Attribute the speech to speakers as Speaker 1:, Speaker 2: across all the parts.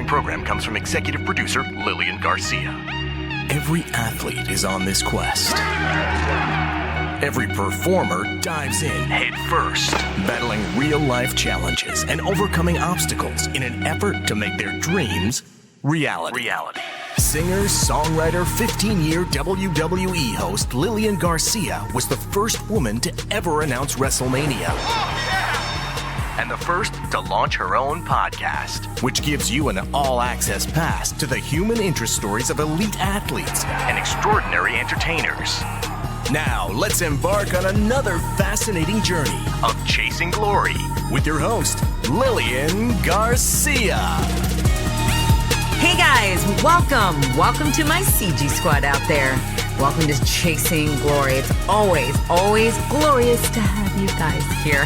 Speaker 1: following program comes from executive producer Lilian Garcia. Every athlete is on this quest. Every performer dives in head first, battling real-life challenges and overcoming obstacles in an effort to make their dreams reality. Singer, songwriter, 15-year WWE host Lilian Garcia was the first woman to ever announce Wrestlemania. And the first to launch her own podcast, which gives you an all-access pass to the human interest stories of elite athletes and extraordinary entertainers. Now, let's embark on another fascinating journey of chasing glory with your host, Lilian Garcia.
Speaker 2: Hey guys, welcome. Welcome to my CG squad out there. Welcome to Chasing Glory. It's always glorious to have you guys here.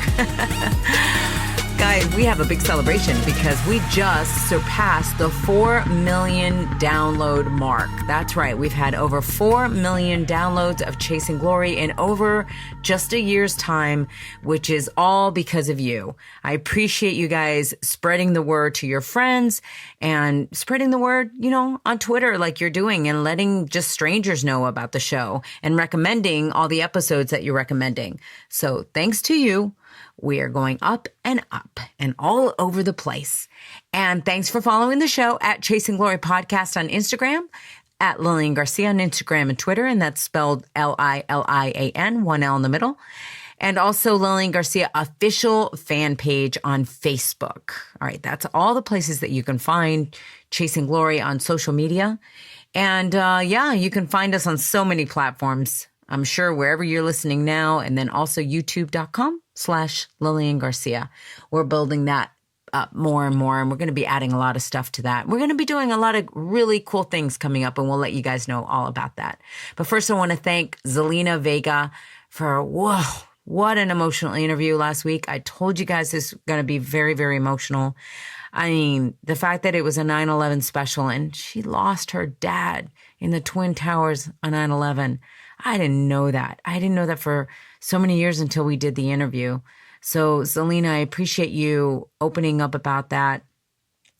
Speaker 2: Guys, we have a big celebration because we just surpassed the 4 million download mark. That's right. We've had over 4 million downloads of Chasing Glory in over just a year's time, which is all because of you. I appreciate you guys spreading the word to your friends and spreading the word, on Twitter like you're doing and letting just strangers know about the show and recommending all the episodes that you're recommending. So thanks to you. We are going up and all over the place. And thanks for following the show at Chasing Glory Podcast on Instagram, at Lilian Garcia on Instagram and Twitter, and that's spelled Lilian, one L in the middle. And also Lilian Garcia official fan page on Facebook. All right, that's all the places that you can find Chasing Glory on social media. And you can find us on so many platforms. I'm sure wherever you're listening now, and then also youtube.com/Lilian Garcia. We're building that up more and more, and we're going to be adding a lot of stuff to that. We're going to be doing a lot of really cool things coming up, and we'll let you guys know all about that. But first, I want to thank Zelina Vega for, what an emotional interview last week. I told you guys this is going to be very, very emotional. I mean, the fact that it was a 9/11 special, and she lost her dad in the Twin Towers on 9/11. I didn't know that. I didn't know that for so many years until we did the interview. So, Zelina, I appreciate you opening up about that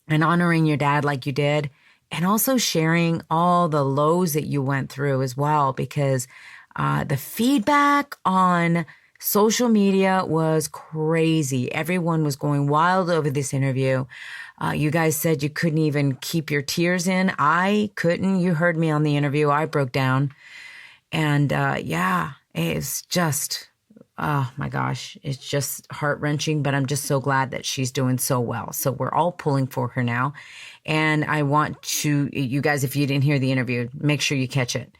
Speaker 2: and honoring your dad like you did, and also sharing all the lows that you went through as well, because the feedback on social media was crazy. Everyone was going wild over this interview. You guys said you couldn't even keep your tears in. I couldn't. You heard me on the interview. I broke down. And it's just, oh my gosh, it's just heart-wrenching, but I'm just so glad that she's doing so well. So we're all pulling for her now. And I want you guys, if you didn't hear the interview, make sure you catch it.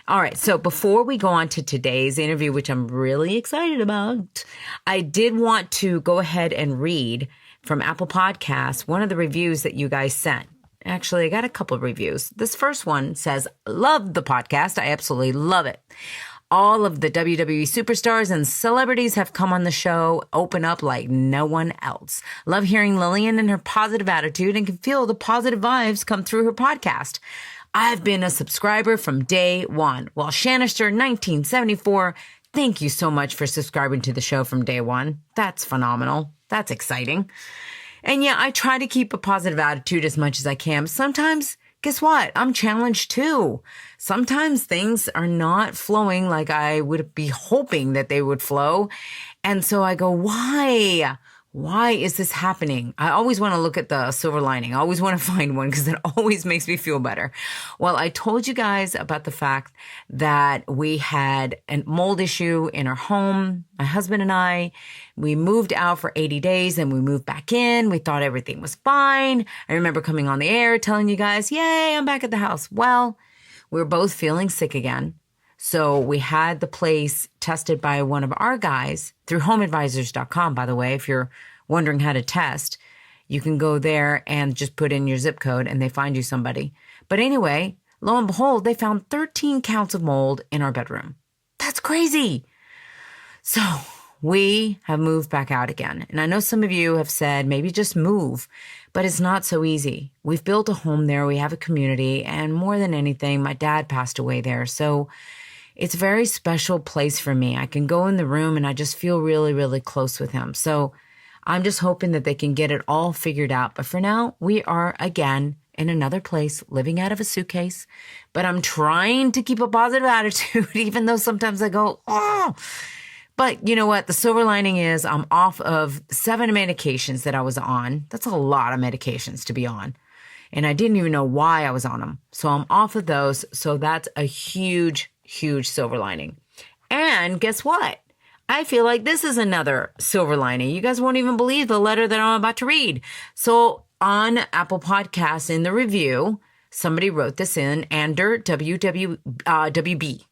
Speaker 2: All right. So before we go on to today's interview, which I'm really excited about, I did want to go ahead and read from Apple Podcasts one of the reviews that you guys sent. Actually, I got a couple of reviews. This first one says, love the podcast. I absolutely love it. All of the WWE superstars and celebrities have come on the show, open up like no one else. Love hearing Lilian and her positive attitude, and can feel the positive vibes come through her podcast. I've been a subscriber from day one. Well, Shanister 1974, thank you so much for subscribing to the show from day one. That's phenomenal. That's exciting. And yeah, I try to keep a positive attitude as much as I can. Sometimes, guess what? I'm challenged too. Sometimes things are not flowing like I would be hoping that they would flow. And so I go, why? Why is this happening? I always want to look at the silver lining. I always want to find one because it always makes me feel better. Well, I told you guys about the fact that we had a mold issue in our home. My husband and I, we moved out for 80 days and we moved back in. We thought everything was fine. I remember coming on the air telling you guys, yay, I'm back at the house. Well, we were both feeling sick again. So we had the place tested by one of our guys through homeadvisors.com, by the way. If you're wondering how to test, you can go there and just put in your zip code and they find you somebody. But anyway, lo and behold, they found 13 counts of mold in our bedroom. That's crazy. So we have moved back out again. And I know some of you have said, maybe just move, but it's not so easy. We've built a home there. We have a community. And more than anything, my dad passed away there. So it's a very special place for me. I can go in the room and I just feel really, really close with him. So I'm just hoping that they can get it all figured out. But for now, we are again in another place, living out of a suitcase. But I'm trying to keep a positive attitude, even though sometimes I go, oh. But you know what? The silver lining is I'm off of 7 medications that I was on. That's a lot of medications to be on. And I didn't even know why I was on them. So I'm off of those. So that's a huge, huge silver lining. And guess what? I feel like this is another silver lining. You guys won't even believe the letter that I'm about to read. So on Apple Podcasts in the review, somebody wrote this in, Ander WB.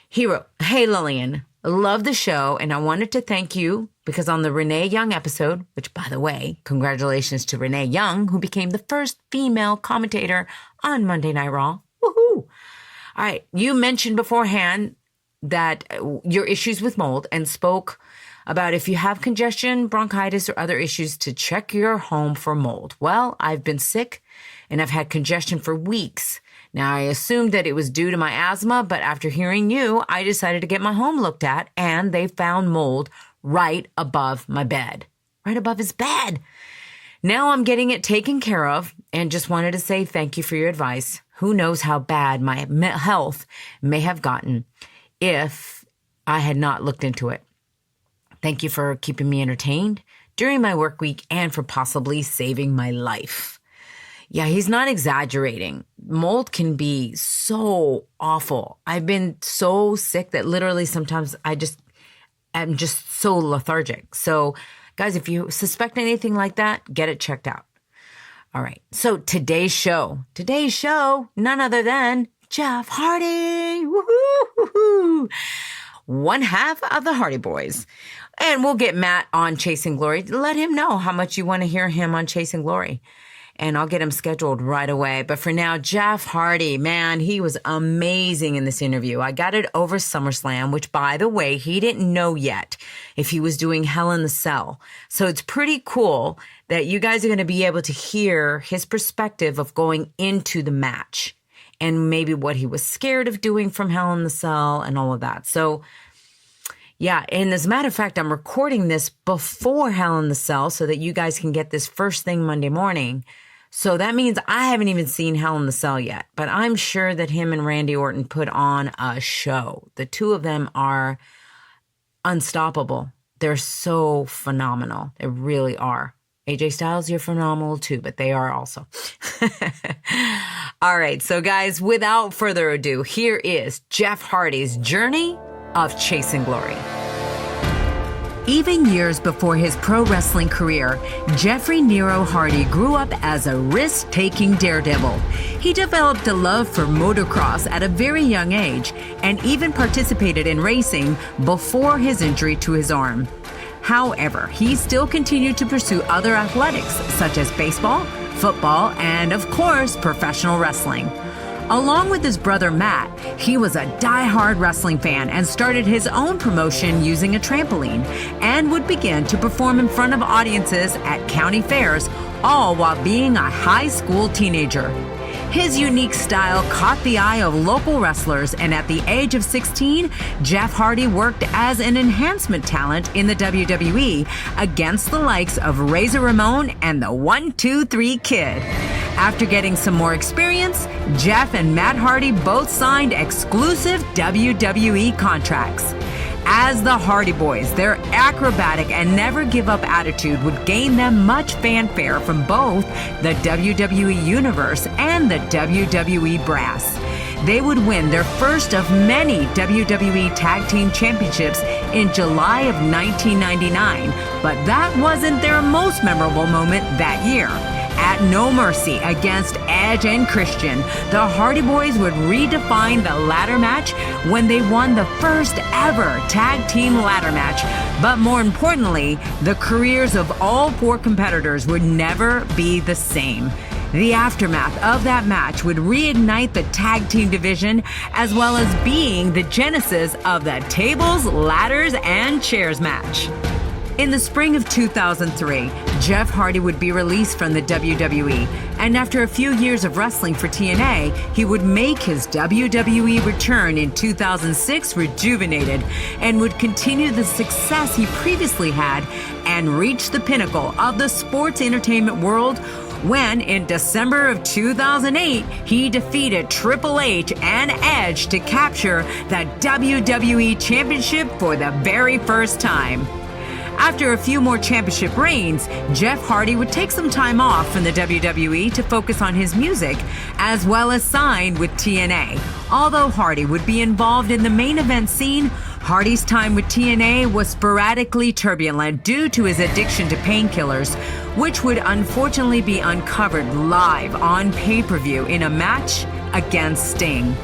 Speaker 2: He wrote, "Hey Lilian, love the show, and I wanted to thank you because on the Renee Young episode, which by the way, congratulations to Renee Young, who became the first female commentator on Monday Night Raw. Woohoo! All right, you mentioned beforehand that your issues with mold and spoke about if you have congestion, bronchitis, or other issues to check your home for mold. Well, I've been sick and I've had congestion for weeks. Now, I assumed that it was due to my asthma, but after hearing you, I decided to get my home looked at, and they found mold right above my bed. Right above his bed. Now I'm getting it taken care of, and just wanted to say thank you for your advice. Who knows how bad my health may have gotten if I had not looked into it. Thank you for keeping me entertained during my work week and for possibly saving my life." Yeah, he's not exaggerating. Mold can be so awful. I've been so sick that literally sometimes I'm just so lethargic. So guys, if you suspect anything like that, get it checked out. All right. So today's show, none other than Jeff Hardy. Woohoo! One half of the Hardy Boys. And we'll get Matt on Chasing Glory. Let him know how much you want to hear him on Chasing Glory. And I'll get him scheduled right away. But for now, Jeff Hardy, man, he was amazing in this interview. I got it over SummerSlam, which, by the way, he didn't know yet if he was doing Hell in the Cell. So it's pretty cool that you guys are going to be able to hear his perspective of going into the match and maybe what he was scared of doing from Hell in the Cell and all of that. So yeah, and as a matter of fact, I'm recording this before Hell in the Cell so that you guys can get this first thing Monday morning. So that means I haven't even seen Hell in the Cell yet, but I'm sure that him and Randy Orton put on a show. The two of them are unstoppable. They're so phenomenal. They really are. AJ Styles, you're phenomenal too, but they are also. All right, so guys, without further ado, here is Jeff Hardy's journey of Chasing Glory. Even years before his pro wrestling career, Jeffrey Nero Hardy grew up as a risk-taking daredevil. He developed a love for motocross at a very young age and even participated in racing before his injury to his arm. However, he still continued to pursue other athletics such as baseball, football, and of course, professional wrestling. Along with his brother Matt, he was a die-hard wrestling fan and started his own promotion using a trampoline and would begin to perform in front of audiences at county fairs, all while being a high school teenager. His unique style caught the eye of local wrestlers, and at the age of 16, Jeff Hardy worked as an enhancement talent in the WWE against the likes of Razor Ramon and the 1-2-3 Kid. After getting some more experience, Jeff and Matt Hardy both signed exclusive WWE contracts. As the Hardy Boys, their acrobatic and never-give-up attitude would gain them much fanfare from both the WWE Universe and the WWE Brass. They would win their first of many WWE Tag Team Championships in July of 1999, but that wasn't their most memorable moment that year. At No Mercy against Edge and Christian, the Hardy Boys would redefine the ladder match when they won the first ever tag team ladder match. But more importantly, the careers of all 4 competitors would never be the same. The aftermath of that match would reignite the tag team division, as well as being the genesis of the tables, ladders, and chairs match. In the spring of 2003, Jeff Hardy would be released from the WWE, and after a few years of wrestling for TNA, he would make his WWE return in 2006 rejuvenated and would continue the success he previously had and reach the pinnacle of the sports entertainment world when, in December of 2008, he defeated Triple H and Edge to capture the WWE Championship for the very first time. After a few more championship reigns, Jeff Hardy would take some time off from the WWE to focus on his music, as well as sign with TNA. Although Hardy would be involved in the main event scene, Hardy's time with TNA was sporadically turbulent due to his addiction to painkillers, which would unfortunately be uncovered live on pay-per-view in a match against Sting.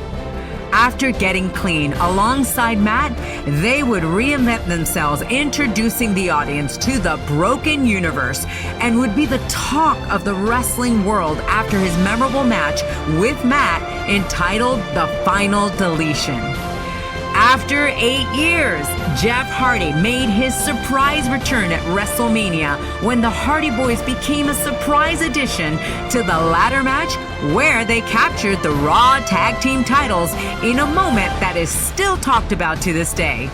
Speaker 2: After getting clean alongside Matt, they would reinvent themselves, introducing the audience to the Broken Universe, and would be the talk of the wrestling world after his memorable match with Matt entitled The Final Deletion. After 8 years, Jeff Hardy made his surprise return at Wrestlemania when the Hardy Boys became a surprise addition to the ladder match where they captured the Raw Tag Team titles in a moment that is still talked about to this day.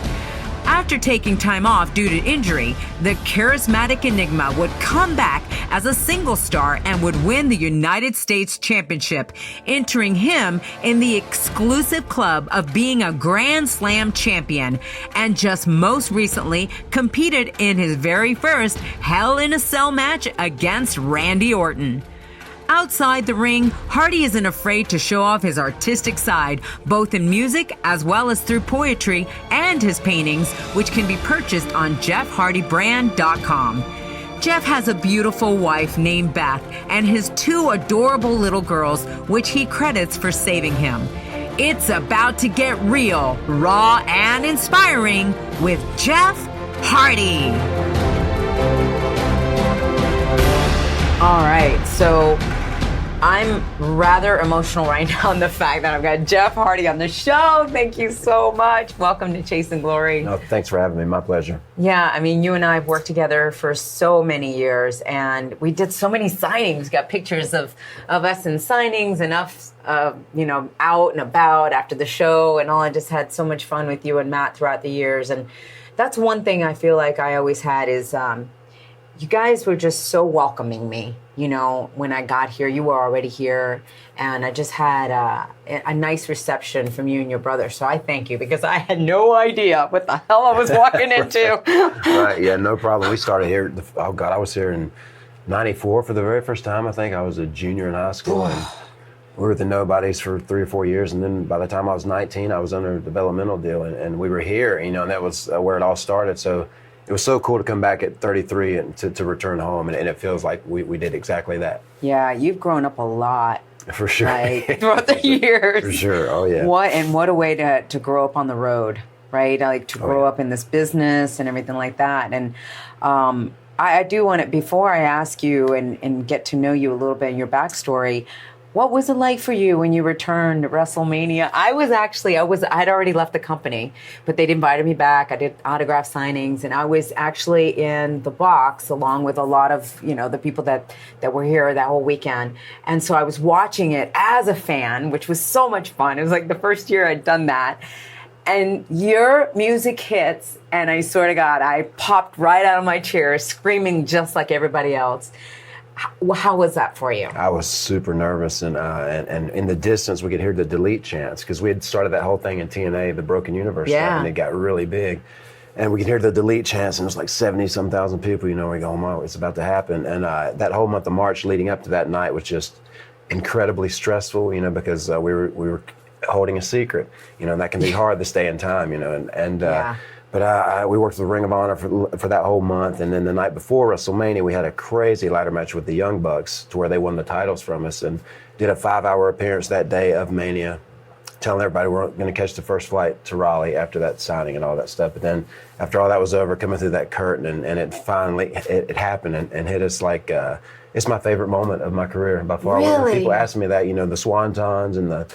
Speaker 2: After taking time off due to injury, the Charismatic Enigma would come back as a single star and would win the United States Championship, entering him in the exclusive club of being a Grand Slam champion, and just most recently competed in his very first Hell in a Cell match against Randy Orton. Outside the ring, Hardy isn't afraid to show off his artistic side, both in music as well as through poetry and his paintings, which can be purchased on jeffhardybrand.com. Jeff has a beautiful wife named Beth and his 2 adorable little girls, which he credits for saving him. It's about to get real, raw, and inspiring with Jeff Hardy. All right, so I'm rather emotional right now on the fact that I've got Jeff Hardy on the show. Thank you so much. Welcome to Chase and Glory.
Speaker 3: No, thanks for having me. My pleasure.
Speaker 2: Yeah, I mean, you and I have worked together for so many years, and we did so many signings. Got pictures of us in signings and us, out and about after the show and all. I just had so much fun with you and Matt throughout the years, and that's one thing I feel like I always had is you guys were just so welcoming me. You know, when I got here, you were already here, and I just had a nice reception from you and your brother. So I thank you, because I had no idea what the hell I was walking into.
Speaker 3: Right, yeah, no problem. We started here, I was here in 94 for the very first time. I think I was a junior in high school, and we were the nobodies for 3 or 4 years. And then by the time I was 19, I was under a developmental deal, and we were here, and that was where it all started. So it was so cool to come back at 33 and to return home, and it feels like we did exactly that.
Speaker 2: Yeah, you've grown up a lot.
Speaker 3: For sure.
Speaker 2: Right, throughout the years.
Speaker 3: For sure, oh yeah.
Speaker 2: What a way to grow up on the road, right? Like to grow up in this business and everything like that. And I do want to, before I ask you and get to know you a little bit in your backstory, what was it like for you when you returned to WrestleMania? I'd already left the company, but they'd invited me back. I did autograph signings, and I was actually in the box along with a lot of, the people that were here that whole weekend. And so I was watching it as a fan, which was so much fun. It was like the first year I'd done that. And your music hits, and I swear to God, I popped right out of my chair screaming just like everybody else. How was that for you?
Speaker 3: I was super nervous, and in the distance we could hear the delete chants, because we had started that whole thing in TNA, the Broken Universe, and it got really big, and we could hear the delete chants, and it was like 70-some thousand people. We're going, oh, it's about to happen. And that whole month of March leading up to that night was just incredibly stressful, because we were holding a secret, and that can be hard to stay in time, But we worked with Ring of Honor for that whole month, and then the night before WrestleMania, we had a crazy ladder match with the Young Bucks to where they won the titles from us, and did a 5-hour appearance that day of Mania, telling everybody we're going to catch the first flight to Raleigh after that signing and all that stuff. But then after all that was over, coming through that curtain, and it finally it happened and hit us like it's my favorite moment of my career by far.
Speaker 2: Really?
Speaker 3: When people ask me that, the swantons and the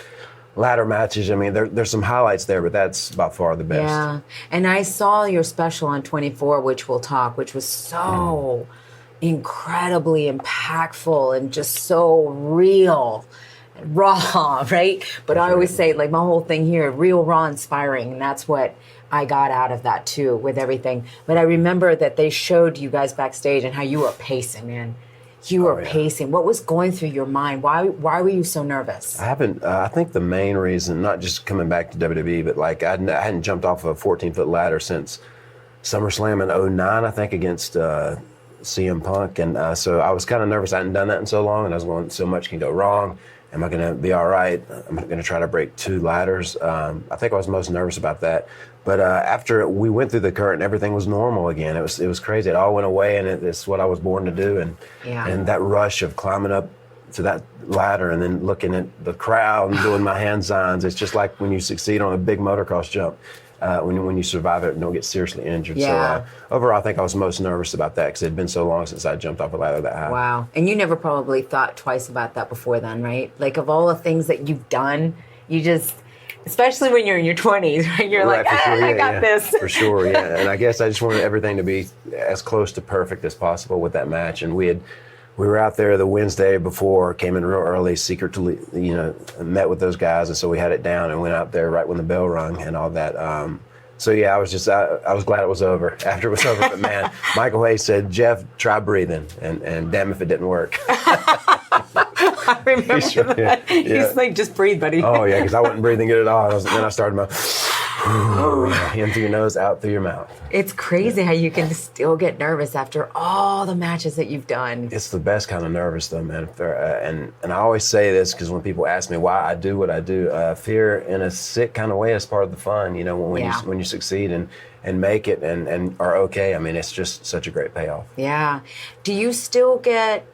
Speaker 3: ladder matches, I mean, there's some highlights there, but that's by far the best.
Speaker 2: Yeah, and I saw your special on 24, which we'll talk, which was so incredibly impactful and just so real, raw, right? But I always say, like, my whole thing here, real, raw, inspiring. And that's what I got out of that too, with everything. But I remember that they showed you guys backstage and how you were pacing, man. You were pacing. What was going through your mind? Why were you so nervous?
Speaker 3: I think the main reason, not just coming back to WWE, but like I hadn't jumped off a 14-foot ladder since SummerSlam in 09, I think, against CM Punk. And so I was kind of nervous. I hadn't done that in so long, and I was going, so much can go wrong. Am I going to be all right? I'm going to try to break 2 ladders. I think I was most nervous about that. But after we went through the curtain, everything was normal again. It was crazy. It all went away, and it's what I was born to do. And that rush of climbing up to that ladder and then looking at the crowd and doing my hand signs, it's just like when you succeed on a big motocross jump. When you survive it and don't get seriously injured.
Speaker 2: Yeah.
Speaker 3: So overall, I think I was most nervous about that because it had been so long since I jumped off a ladder that high.
Speaker 2: Wow. And you never probably thought twice about that before then, right? Like, of all the things that you've done, you just, especially when you're in your 20s, right? You're like, I got this.
Speaker 3: For sure, yeah. And I guess I just wanted everything to be as close to perfect as possible with that match. And we were out there the Wednesday before, came in real early, secretly, met with those guys, and so we had it down and went out there right when the bell rung and all that. So yeah, I was glad it was over after it was over. But man, Michael Hayes said, "Jeff, try breathing," and damn if it didn't work.
Speaker 2: I remember that. Yeah. He's like, "Just breathe, buddy."
Speaker 3: Oh yeah, because I wasn't breathing good at all. Then I started in through your nose, out through your mouth.
Speaker 2: It's crazy how you can still get nervous after all the matches that you've done.
Speaker 3: It's the best kind of nervous, though, man. And I always say this because when people ask me why I do what I do, fear in a sick kind of way is part of the fun. When you succeed and make it and are okay. I mean, it's just such a great payoff.
Speaker 2: Yeah. Do you still get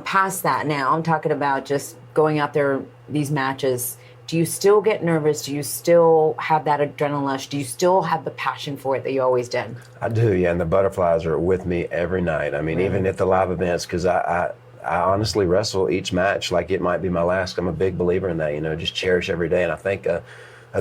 Speaker 2: past that now? I'm talking about just going out there, these matches. Do you still get nervous? Do you still have that adrenaline rush? Do you still have the passion for it that you always did?
Speaker 3: I do, yeah. And the butterflies are with me every night. I mean, even at the live events, because I honestly wrestle each match like it might be my last. I'm a big believer in that, just cherish every day. And I think a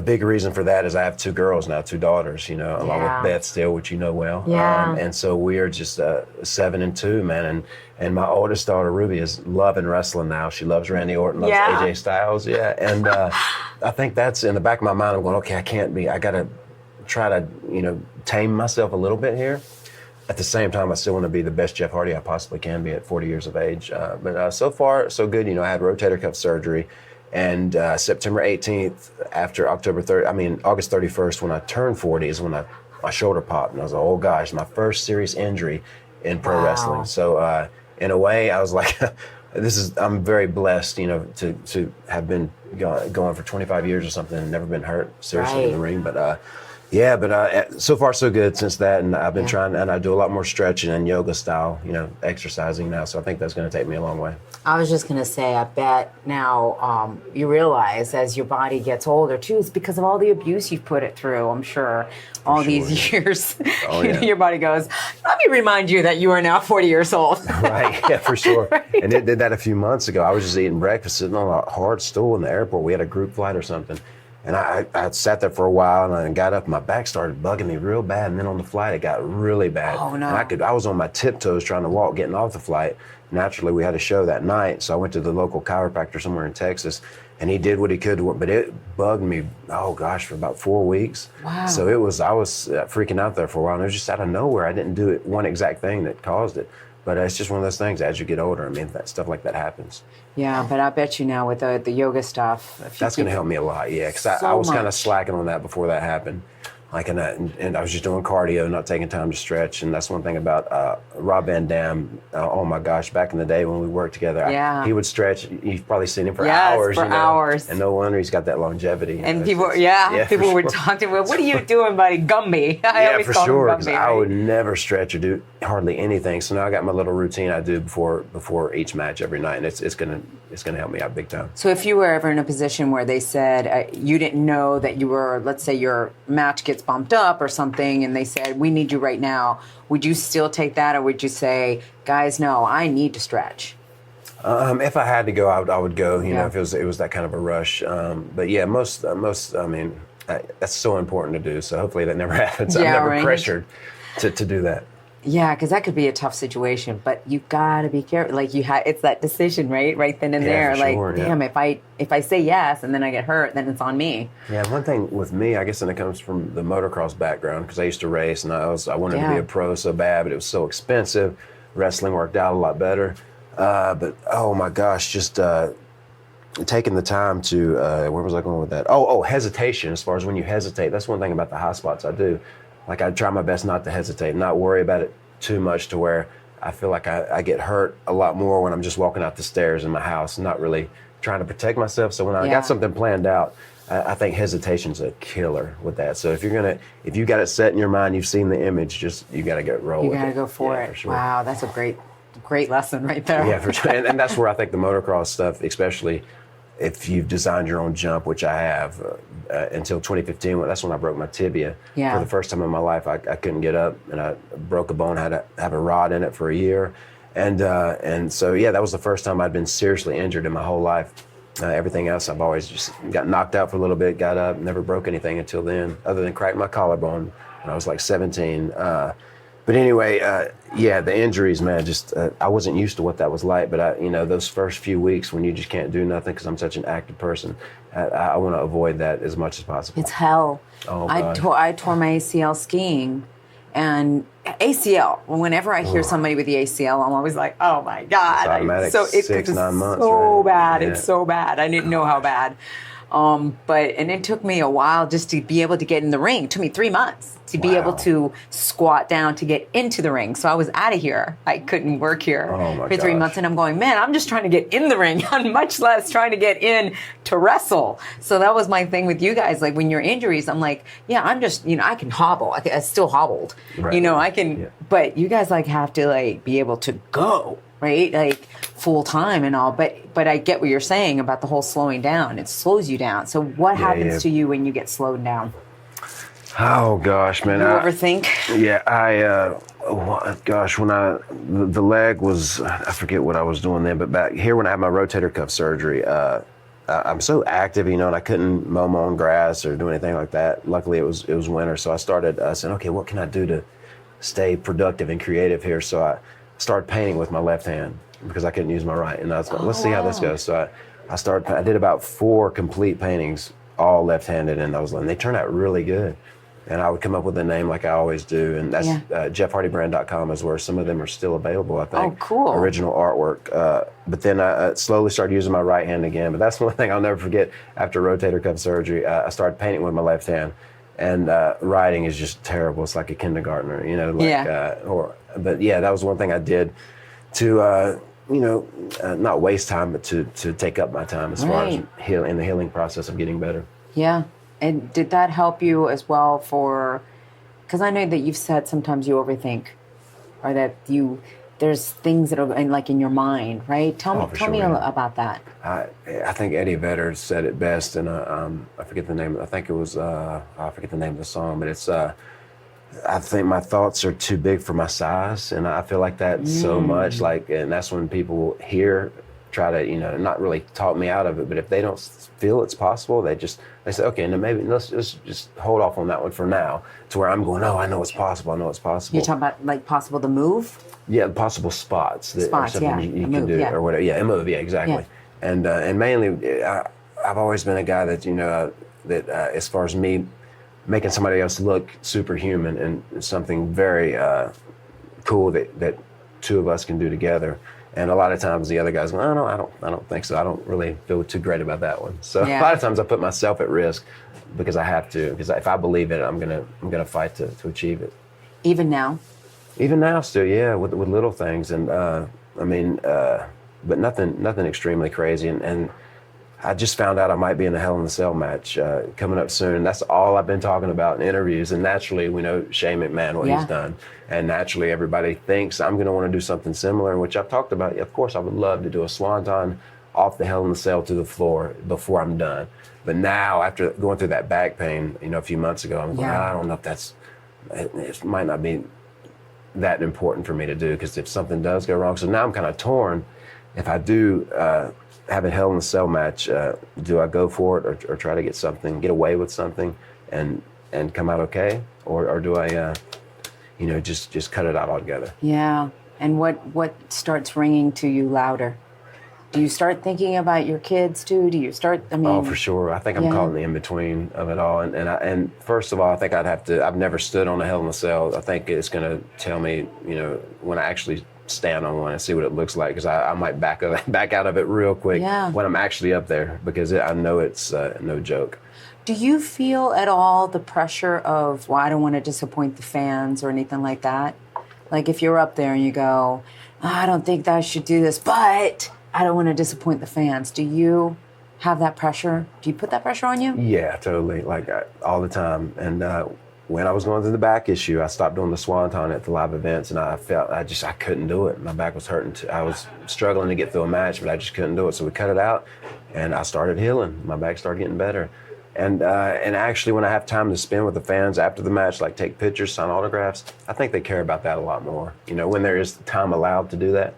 Speaker 3: big reason for that is I have 2 girls now, 2 daughters, along with Beth still, which you know well.
Speaker 2: Yeah.
Speaker 3: And so we are just 7 and 2, man. And my oldest daughter, Ruby, is loving wrestling now. She loves Randy Orton, loves AJ Styles, And I think that's in the back of my mind. I'm going, okay, I got to try to, tame myself a little bit here. At the same time, I still want to be the best Jeff Hardy I possibly can be at 40 years of age. But so far, so good. I had rotator cuff surgery. And September 18th, after August 31st, when I turned 40, is when my shoulder popped. And I was like, oh gosh, my first serious injury in pro wrestling. So in a way, I was like, I'm very blessed, to have been going for 25 years or something and never been hurt seriously in the ring. But so far so good since that, and I've been trying, and I do a lot more stretching and yoga style, exercising now. So I think that's going to take me a long way.
Speaker 2: I was just going to say, I bet now you realize as your body gets older too, it's because of all the abuse you've put it through. I'm sure these years, your body goes, let me remind you that you are now 40 years old.
Speaker 3: Right, yeah, for sure.
Speaker 2: Right?
Speaker 3: And it did that a few months ago. I was just eating breakfast, sitting on a hard stool in the airport. We had a group flight or something. And I sat there for a while, and I got up, and my back started bugging me real bad. And then on the flight, it got really bad.
Speaker 2: Oh, no.
Speaker 3: And I was on my tiptoes trying to walk, getting off the flight. Naturally, we had a show that night, so I went to the local chiropractor somewhere in Texas, and he did what he could, but it bugged me, for about 4 weeks.
Speaker 2: Wow.
Speaker 3: So I was freaking out there for a while, and it was just out of nowhere. I didn't do it one exact thing that caused it. But it's just one of those things, as you get older, stuff like that happens.
Speaker 2: Yeah, but I bet you now with the yoga stuff.
Speaker 3: That's going to help me a lot, yeah, because I was kind of slacking on that before that happened. And I was just doing cardio, not taking time to stretch. And that's one thing about Rob Van Dam. Oh my gosh, back in the day when we worked together, he would stretch. You've probably seen him for hours.
Speaker 2: Hours.
Speaker 3: And no wonder he's got that longevity.
Speaker 2: And people would talk to him, what are you doing, buddy? Gumby. I always
Speaker 3: for
Speaker 2: call
Speaker 3: sure.
Speaker 2: him Gumby. Right?
Speaker 3: I would never stretch or do hardly anything. So now I got my little routine I do before each match every night, and it's gonna help me out big time.
Speaker 2: So if you were ever in a position where they said you didn't know that you were, let's say your match gets bumped up or something, and they said, we need you right now, would you still take that, or would you say, guys, no, I need to stretch?
Speaker 3: If I had to go, I would go, if it was that kind of a rush. But yeah, most, that's so important to do. So hopefully that never happens. I'm never pressured to do that.
Speaker 2: Yeah, because that could be a tough situation, but you gotta be careful. Like it's that decision, right? Right then and there. Like,
Speaker 3: sure,
Speaker 2: damn, if I say yes and then I get hurt, then it's on me.
Speaker 3: Yeah, one thing with me, I guess, and it comes from the motocross background because I used to race and I wanted to be a pro so bad, but it was so expensive. Wrestling worked out a lot better, but oh my gosh, just taking the time to where was I going with that? Oh, hesitation. As far as when you hesitate, that's one thing about the high spots I do. Like I try my best not to hesitate, not worry about it too much to where I feel like I get hurt a lot more when I'm just walking out the stairs in my house, not really trying to protect myself. So when I got something planned out, I think hesitation's a killer with that. So if you got it set in your mind, you've seen the image, you got to get rolling.
Speaker 2: You got to go for it.
Speaker 3: For sure.
Speaker 2: Wow, that's a great lesson right there.
Speaker 3: Yeah, for sure. And that's where I think the motocross stuff, especially if you've designed your own jump, which I have, until 2015, that's when I broke my tibia.
Speaker 2: Yeah.
Speaker 3: For the first time in my life, I couldn't get up, and I broke a bone, had to have a rod in it for a year. And so, yeah, that was the first time I'd been seriously injured in my whole life. Everything else, I've always just got knocked out for a little bit, got up, never broke anything until then, other than cracked my collarbone when I was like 17. But anyway, the injuries, man, just I wasn't used to what that was like. But those first few weeks when you just can't do nothing because I'm such an active person, I want to avoid that as much as possible.
Speaker 2: It's hell.
Speaker 3: Oh,
Speaker 2: I tore my ACL skiing, and ACL. Whenever I hear somebody with the ACL, I'm always like, oh my god!
Speaker 3: It's automatic.
Speaker 2: It's
Speaker 3: 6-9 months.
Speaker 2: So
Speaker 3: right?
Speaker 2: bad.
Speaker 3: Yeah.
Speaker 2: It's so bad. I didn't know how bad. But it took me a while just to be able to get in the ring. It took me 3 months to be able to squat down to get into the ring. So I was out of here. I couldn't work here for 3 months. And I'm going, man, I'm just trying to get in the ring. I'm much less trying to get in to wrestle. So that was my thing with you guys. Like when you're injuries, I'm like, yeah, I'm just, I can hobble. I still hobbled.
Speaker 3: Right.
Speaker 2: I can, but you guys have to be able to go. Right? Like full time and all. But I get what you're saying about the whole slowing down. It slows you down. So what happens to you when you get slowed down?
Speaker 3: Oh gosh, man.
Speaker 2: You overthink?
Speaker 3: Yeah, when the leg was, I forget what I was doing then, but back here when I had my rotator cuff surgery, I'm so active, and I couldn't mow my own grass or do anything like that. Luckily it was winter, so I started saying, okay, what can I do to stay productive and creative here? So I started painting with my left hand because I couldn't use my right. And I was like, let's see how this goes. So I did about 4 complete paintings, all left-handed, and they turned out really good. And I would come up with a name like I always do. And that's jeffhardybrand.com is where some of them are still available, I think.
Speaker 2: Oh, cool.
Speaker 3: Original artwork. But then I slowly started using my right hand again. But that's one thing I'll never forget. After rotator cuff surgery, I started painting with my left hand. And writing is just terrible. It's like a kindergartner, but yeah, that was one thing I did to, not waste time, but to take up my time as far as in the healing process of getting better. Yeah.
Speaker 2: And did that help you as well because I know that you've said sometimes you overthink or that there's things that are in your mind, right? Tell me about that.
Speaker 3: I think Eddie Vedder said it best, and I forget the name. I think it was I forget the name of the song, but it's I think my thoughts are too big for my size, and I feel like that so much. And that's when people try to not really talk me out of it, but if they don't feel it's possible, they say, okay, now maybe let's just hold off on that one for now, to where I'm going, I know it's possible. You're talking about possible to move? Yeah, possible spots. You can do or whatever. Yeah, move. Yeah, exactly. Yeah. And mainly, I've always been a guy that that as far as me making somebody else look superhuman and something very cool that 2 of us can do together. And a lot of times the other guys go, oh, no, I don't think so. I don't really feel too great about that one. So a lot of times I put myself at risk because I have to. Because if I believe in it, I'm gonna fight to achieve it. Even now? Even now, still, yeah, with little things, and but nothing extremely crazy. And I just found out I might be in a Hell in a Cell match coming up soon. And that's all I've been talking about in interviews. And naturally, we know Shane McMahon, what he's done. And naturally, everybody thinks I'm going to want to do something similar, which I've talked about. Of course, I would love to do a swanton off the Hell in a Cell to the floor before I'm done. But now, after going through that back pain, a few months ago, I'm going, I don't know if it might not be that important for me to do, because if something does go wrong. So now I'm kind of torn. If I do have a Hell in a Cell match, do I go for it or try to get away with something and come out okay? Or do I, just cut it out altogether.
Speaker 2: Yeah. And what starts ringing to you louder? Do you start thinking about your kids too? Do you start,
Speaker 3: Oh, for sure. I think I'm caught in the in-between of it all. And first of all, I think I've never stood on a Hell in a Cell. I think it's going to tell me, when I actually stand on one and see what it looks like, because I might back out of it real quick when I'm actually up there, because I know it's no joke.
Speaker 2: Do you feel at all the pressure of, well, I don't want to disappoint the fans or anything like that? Like if you're up there and you go, I don't think that I should do this, but I don't want to disappoint the fans. Do you have that pressure? Do you put that pressure on you?
Speaker 3: Yeah, totally. Like all the time. And when I was going through the back issue, I stopped doing the swanton at the live events, and I felt I couldn't do it. My back was hurting. I was struggling to get through a match, but I just couldn't do it. So we cut it out, and I started healing. My back started getting better. And actually, when I have time to spend with the fans after the match, like take pictures, sign autographs, I think they care about that a lot more. When there is time allowed to do that.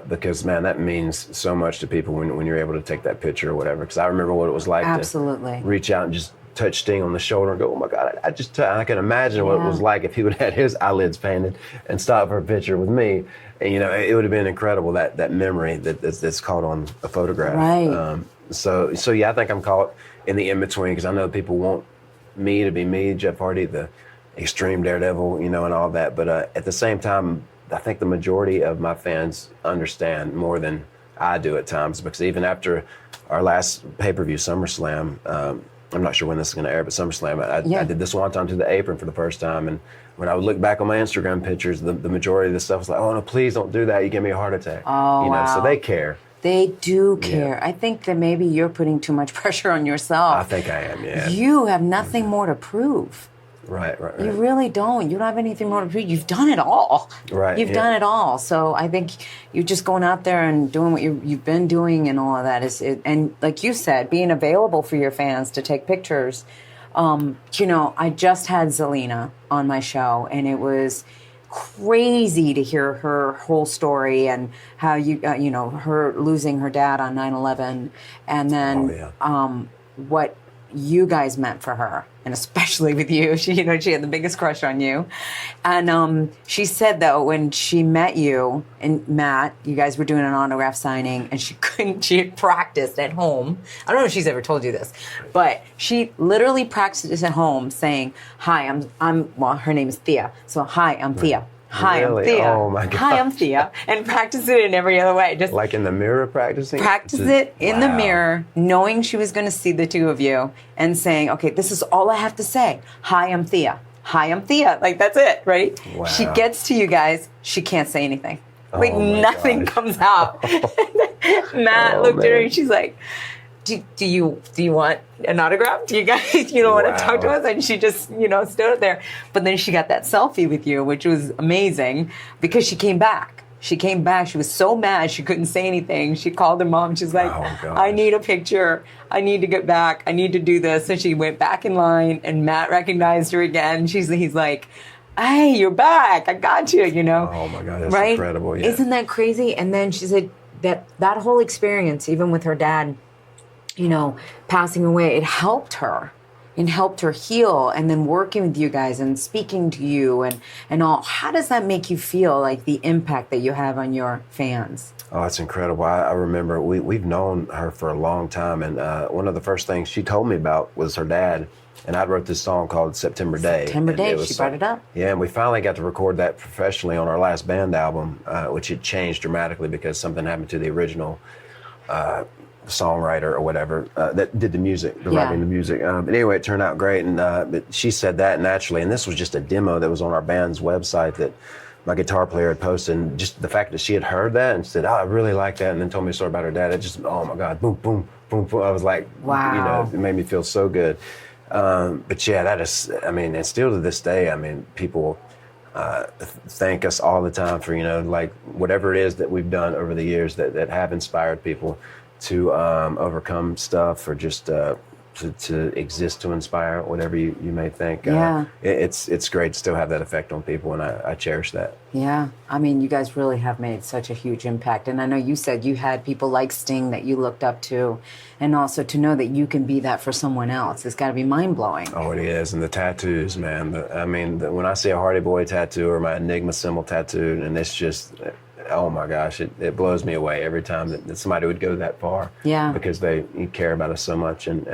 Speaker 3: Because, man, that means so much to people when you're able to take that picture or whatever. Because I remember what it was like to reach out and just touch Sting on the shoulder and go, oh, my God, I can imagine what it was like if he would have had his eyelids painted and stopped for a picture with me. And, it would have been incredible, that memory that's caught on a photograph.
Speaker 2: Right.
Speaker 3: So, yeah, I think I'm caught in the in-between, because I know people want me to be me, Jeff Hardy, the extreme daredevil, and all that. But at the same time, I think the majority of my fans understand more than I do at times, because even after our last pay-per-view, SummerSlam, I'm not sure when this is going to air, but SummerSlam, I did this one time to the apron for the first time, and when I would look back on my Instagram pictures, the majority of the stuff was like, oh, no, please don't do that. You give me a heart attack.
Speaker 2: Oh, wow.
Speaker 3: So they care.
Speaker 2: They do care. I think that maybe you're putting too much pressure on yourself.
Speaker 3: I think I am, yeah.
Speaker 2: You have nothing more to prove.
Speaker 3: Right.
Speaker 2: You really don't. You don't have anything more to prove. You've done it all.
Speaker 3: Right.
Speaker 2: You've done it all. So I think you're just going out there and doing what you've been doing, and all of that and like you said, being available for your fans to take pictures. I just had Zelina on my show, and it was crazy to hear her whole story and how her losing her dad on 9/11, and then what you guys meant for her, and especially with you. She had the biggest crush on you. And she said, though, when she met you and Matt, you guys were doing an autograph signing, and she had practiced at home. I don't know if she's ever told you this, but she literally practiced at home saying, hi, her name is Thea. So, hi, I'm Thea. Hi,
Speaker 3: really?
Speaker 2: I'm Thea.
Speaker 3: Oh, my God.
Speaker 2: Hi, I'm Thea. And practice it in every other way. Just
Speaker 3: like in the mirror practicing?
Speaker 2: Practice it in the mirror, knowing she was going to see the two of you, and saying, okay, this is all I have to say. Hi, I'm Thea. Hi, I'm Thea. Like, that's it, right?
Speaker 3: Wow.
Speaker 2: She gets to you guys. She can't say anything. Like,
Speaker 3: gosh.
Speaker 2: nothing comes out. Matt looked at her, and she's like, do you want an autograph? Do you guys, want to talk to us? And she just, stood there. But then she got that selfie with you, which was amazing, because she came back. She came back. She was so mad she couldn't say anything. She called her mom. She's like, I need a picture. I need to get back. I need to do this. So she went back in line, and Matt recognized her again. He's like, hey, you're back. I got you,
Speaker 3: Oh, my God. That's incredible. Yeah.
Speaker 2: Isn't that crazy? And then she said that whole experience, even with her dad, passing away, it helped her. It helped her heal, and then working with you guys and speaking to you and all. How does that make you feel, like the impact that you have on your fans?
Speaker 3: Oh, it's incredible. I remember we've known her for a long time, and one of the first things she told me about was her dad. And I wrote this song called September Day.
Speaker 2: September Day, she brought it up.
Speaker 3: Yeah, and we finally got to record that professionally on our last band album, which had changed dramatically because something happened to the original songwriter or whatever that did the music, writing the music. But anyway, it turned out great, and but she said that naturally, and this was just a demo that was on our band's website that my guitar player had posted, and just the fact that she had heard that and said, oh, I really like that, and then told me a story about her dad, it just, oh my God, boom, boom, boom, boom. I was like,
Speaker 2: wow.
Speaker 3: It made me feel so good. But yeah, that is, and still to this day, people thank us all the time for, like whatever it is that we've done over the years that have inspired people to overcome stuff, or just to exist, to inspire, whatever you may think.
Speaker 2: Yeah.
Speaker 3: It's great to still have that effect on people, and I cherish that.
Speaker 2: Yeah. I mean, you guys really have made such a huge impact. And I know you said you had people like Sting that you looked up to, and also to know that you can be that for someone else. It's got to be mind-blowing.
Speaker 3: Oh, it is. And the tattoos, man. When I see a Hardy Boy tattoo or my Enigma symbol tattooed, and it's just, oh my gosh, it blows me away every time that somebody would go that far.
Speaker 2: Yeah.
Speaker 3: Because they care about us so much, and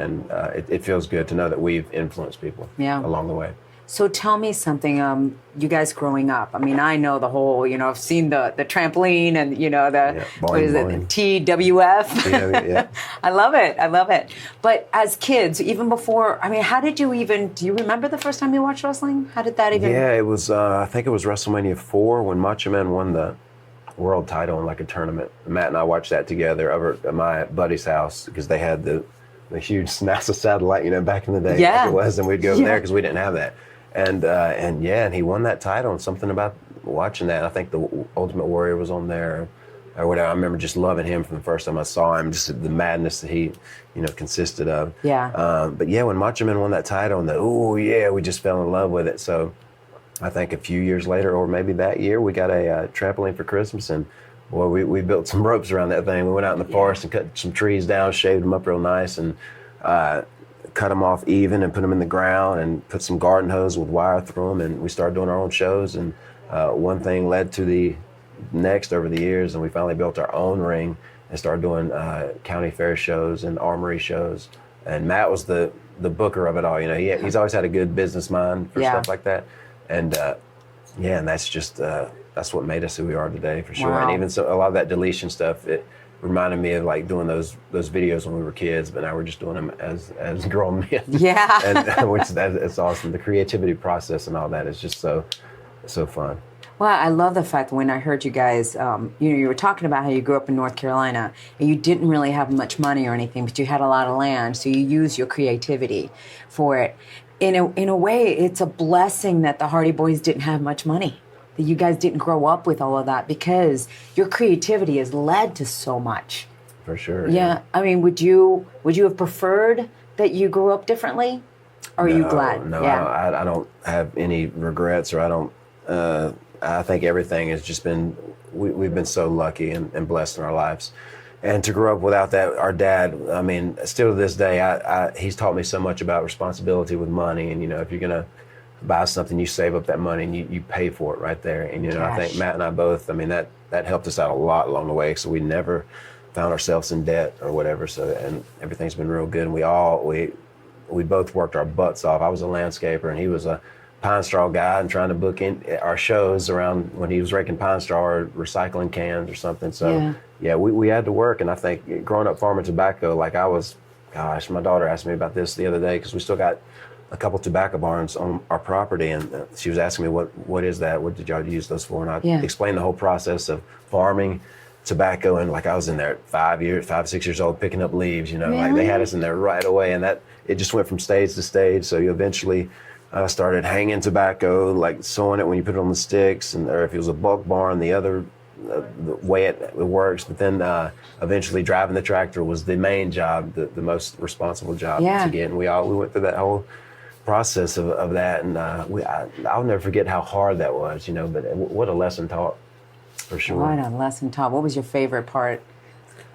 Speaker 3: it feels good to know that we've influenced people along the way.
Speaker 2: So tell me something, you guys growing up. I mean, I know the whole, I've seen the trampoline and, what is it, TWF?
Speaker 3: Yeah.
Speaker 2: I love it. But as kids, even before, I mean, how did you do you remember the first time you watched wrestling? How did that even?
Speaker 3: Yeah, it was, I think it was Wrestlemania 4 when Macho Man won the world title in like a tournament. Matt and I watched that together over at my buddy's house because they had the huge NASA satellite, back in the day.
Speaker 2: Yeah.
Speaker 3: Like it was, and we'd go over there because we didn't have that. And he won that title, and something about watching that. I think the Ultimate Warrior was on there, or whatever. I remember just loving him from the first time I saw him, just the madness that he, consisted of.
Speaker 2: Yeah.
Speaker 3: But yeah, when Macho Man won that title, and we just fell in love with it. So I think a few years later, or maybe that year, we got a trampoline for Christmas, and well, we built some ropes around that thing. We went out in the forest and cut some trees down, shaved them up real nice, and cut them off even and put them in the ground and put some garden hose with wire through them, and we started doing our own shows, and one thing led to the next over the years, and we finally built our own ring and started doing county fair shows and armory shows, and Matt was the booker of it all. He's always had a good business mind for stuff like that, and and that's just that's what made us who we are today, for sure.
Speaker 2: Wow.
Speaker 3: And even so, a lot of that deletion stuff, it reminded me of like doing those videos when we were kids, but now we're just doing them as grown men.
Speaker 2: Yeah.
Speaker 3: And which it's awesome. The creativity process and all that is just so fun.
Speaker 2: Well, I love the fact that when I heard you guys, you were talking about how you grew up in North Carolina and you didn't really have much money or anything, but you had a lot of land, so you used your creativity for it. In a way, it's a blessing that the Hardy Boys didn't have much money, that you guys didn't grow up with all of that, because your creativity has led to so much.
Speaker 3: For sure.
Speaker 2: Yeah. I mean, would you have preferred that you grew up differently? Or are you glad?
Speaker 3: No,
Speaker 2: yeah.
Speaker 3: I don't have any regrets, or I don't. I think everything has just been. We've been so lucky and blessed in our lives, and to grow up without that. Our dad. I mean, still to this day, he's taught me so much about responsibility with money, and if you're gonna buy something, you save up that money and you pay for it right there. And I think Matt and I both. I mean, that helped us out a lot along the way, so we never found ourselves in debt or whatever. So, and everything's been real good. And we both worked our butts off. I was a landscaper and he was a pine straw guy, and trying to book in our shows around when he was raking pine straw or recycling cans or something. So we had to work. And I think growing up farming tobacco, like I was, gosh, my daughter asked me about this the other day, because we still got a couple tobacco barns on our property, and she was asking me what is that? What did y'all use those for? And I explained the whole process of farming tobacco, and like I was in there at 6 years old, picking up leaves,
Speaker 2: Really?
Speaker 3: Like they had us in there right away, and that it just went from stage to stage. So you eventually started hanging tobacco, like sewing it when you put it on the sticks, or if it was a bulk barn, the other the way it works. But then eventually driving the tractor was the main job, the most responsible job to get. And we went through that whole process of that, and I'll never forget how hard that was, but what a lesson taught, for sure.
Speaker 2: What a lesson taught. What was your favorite part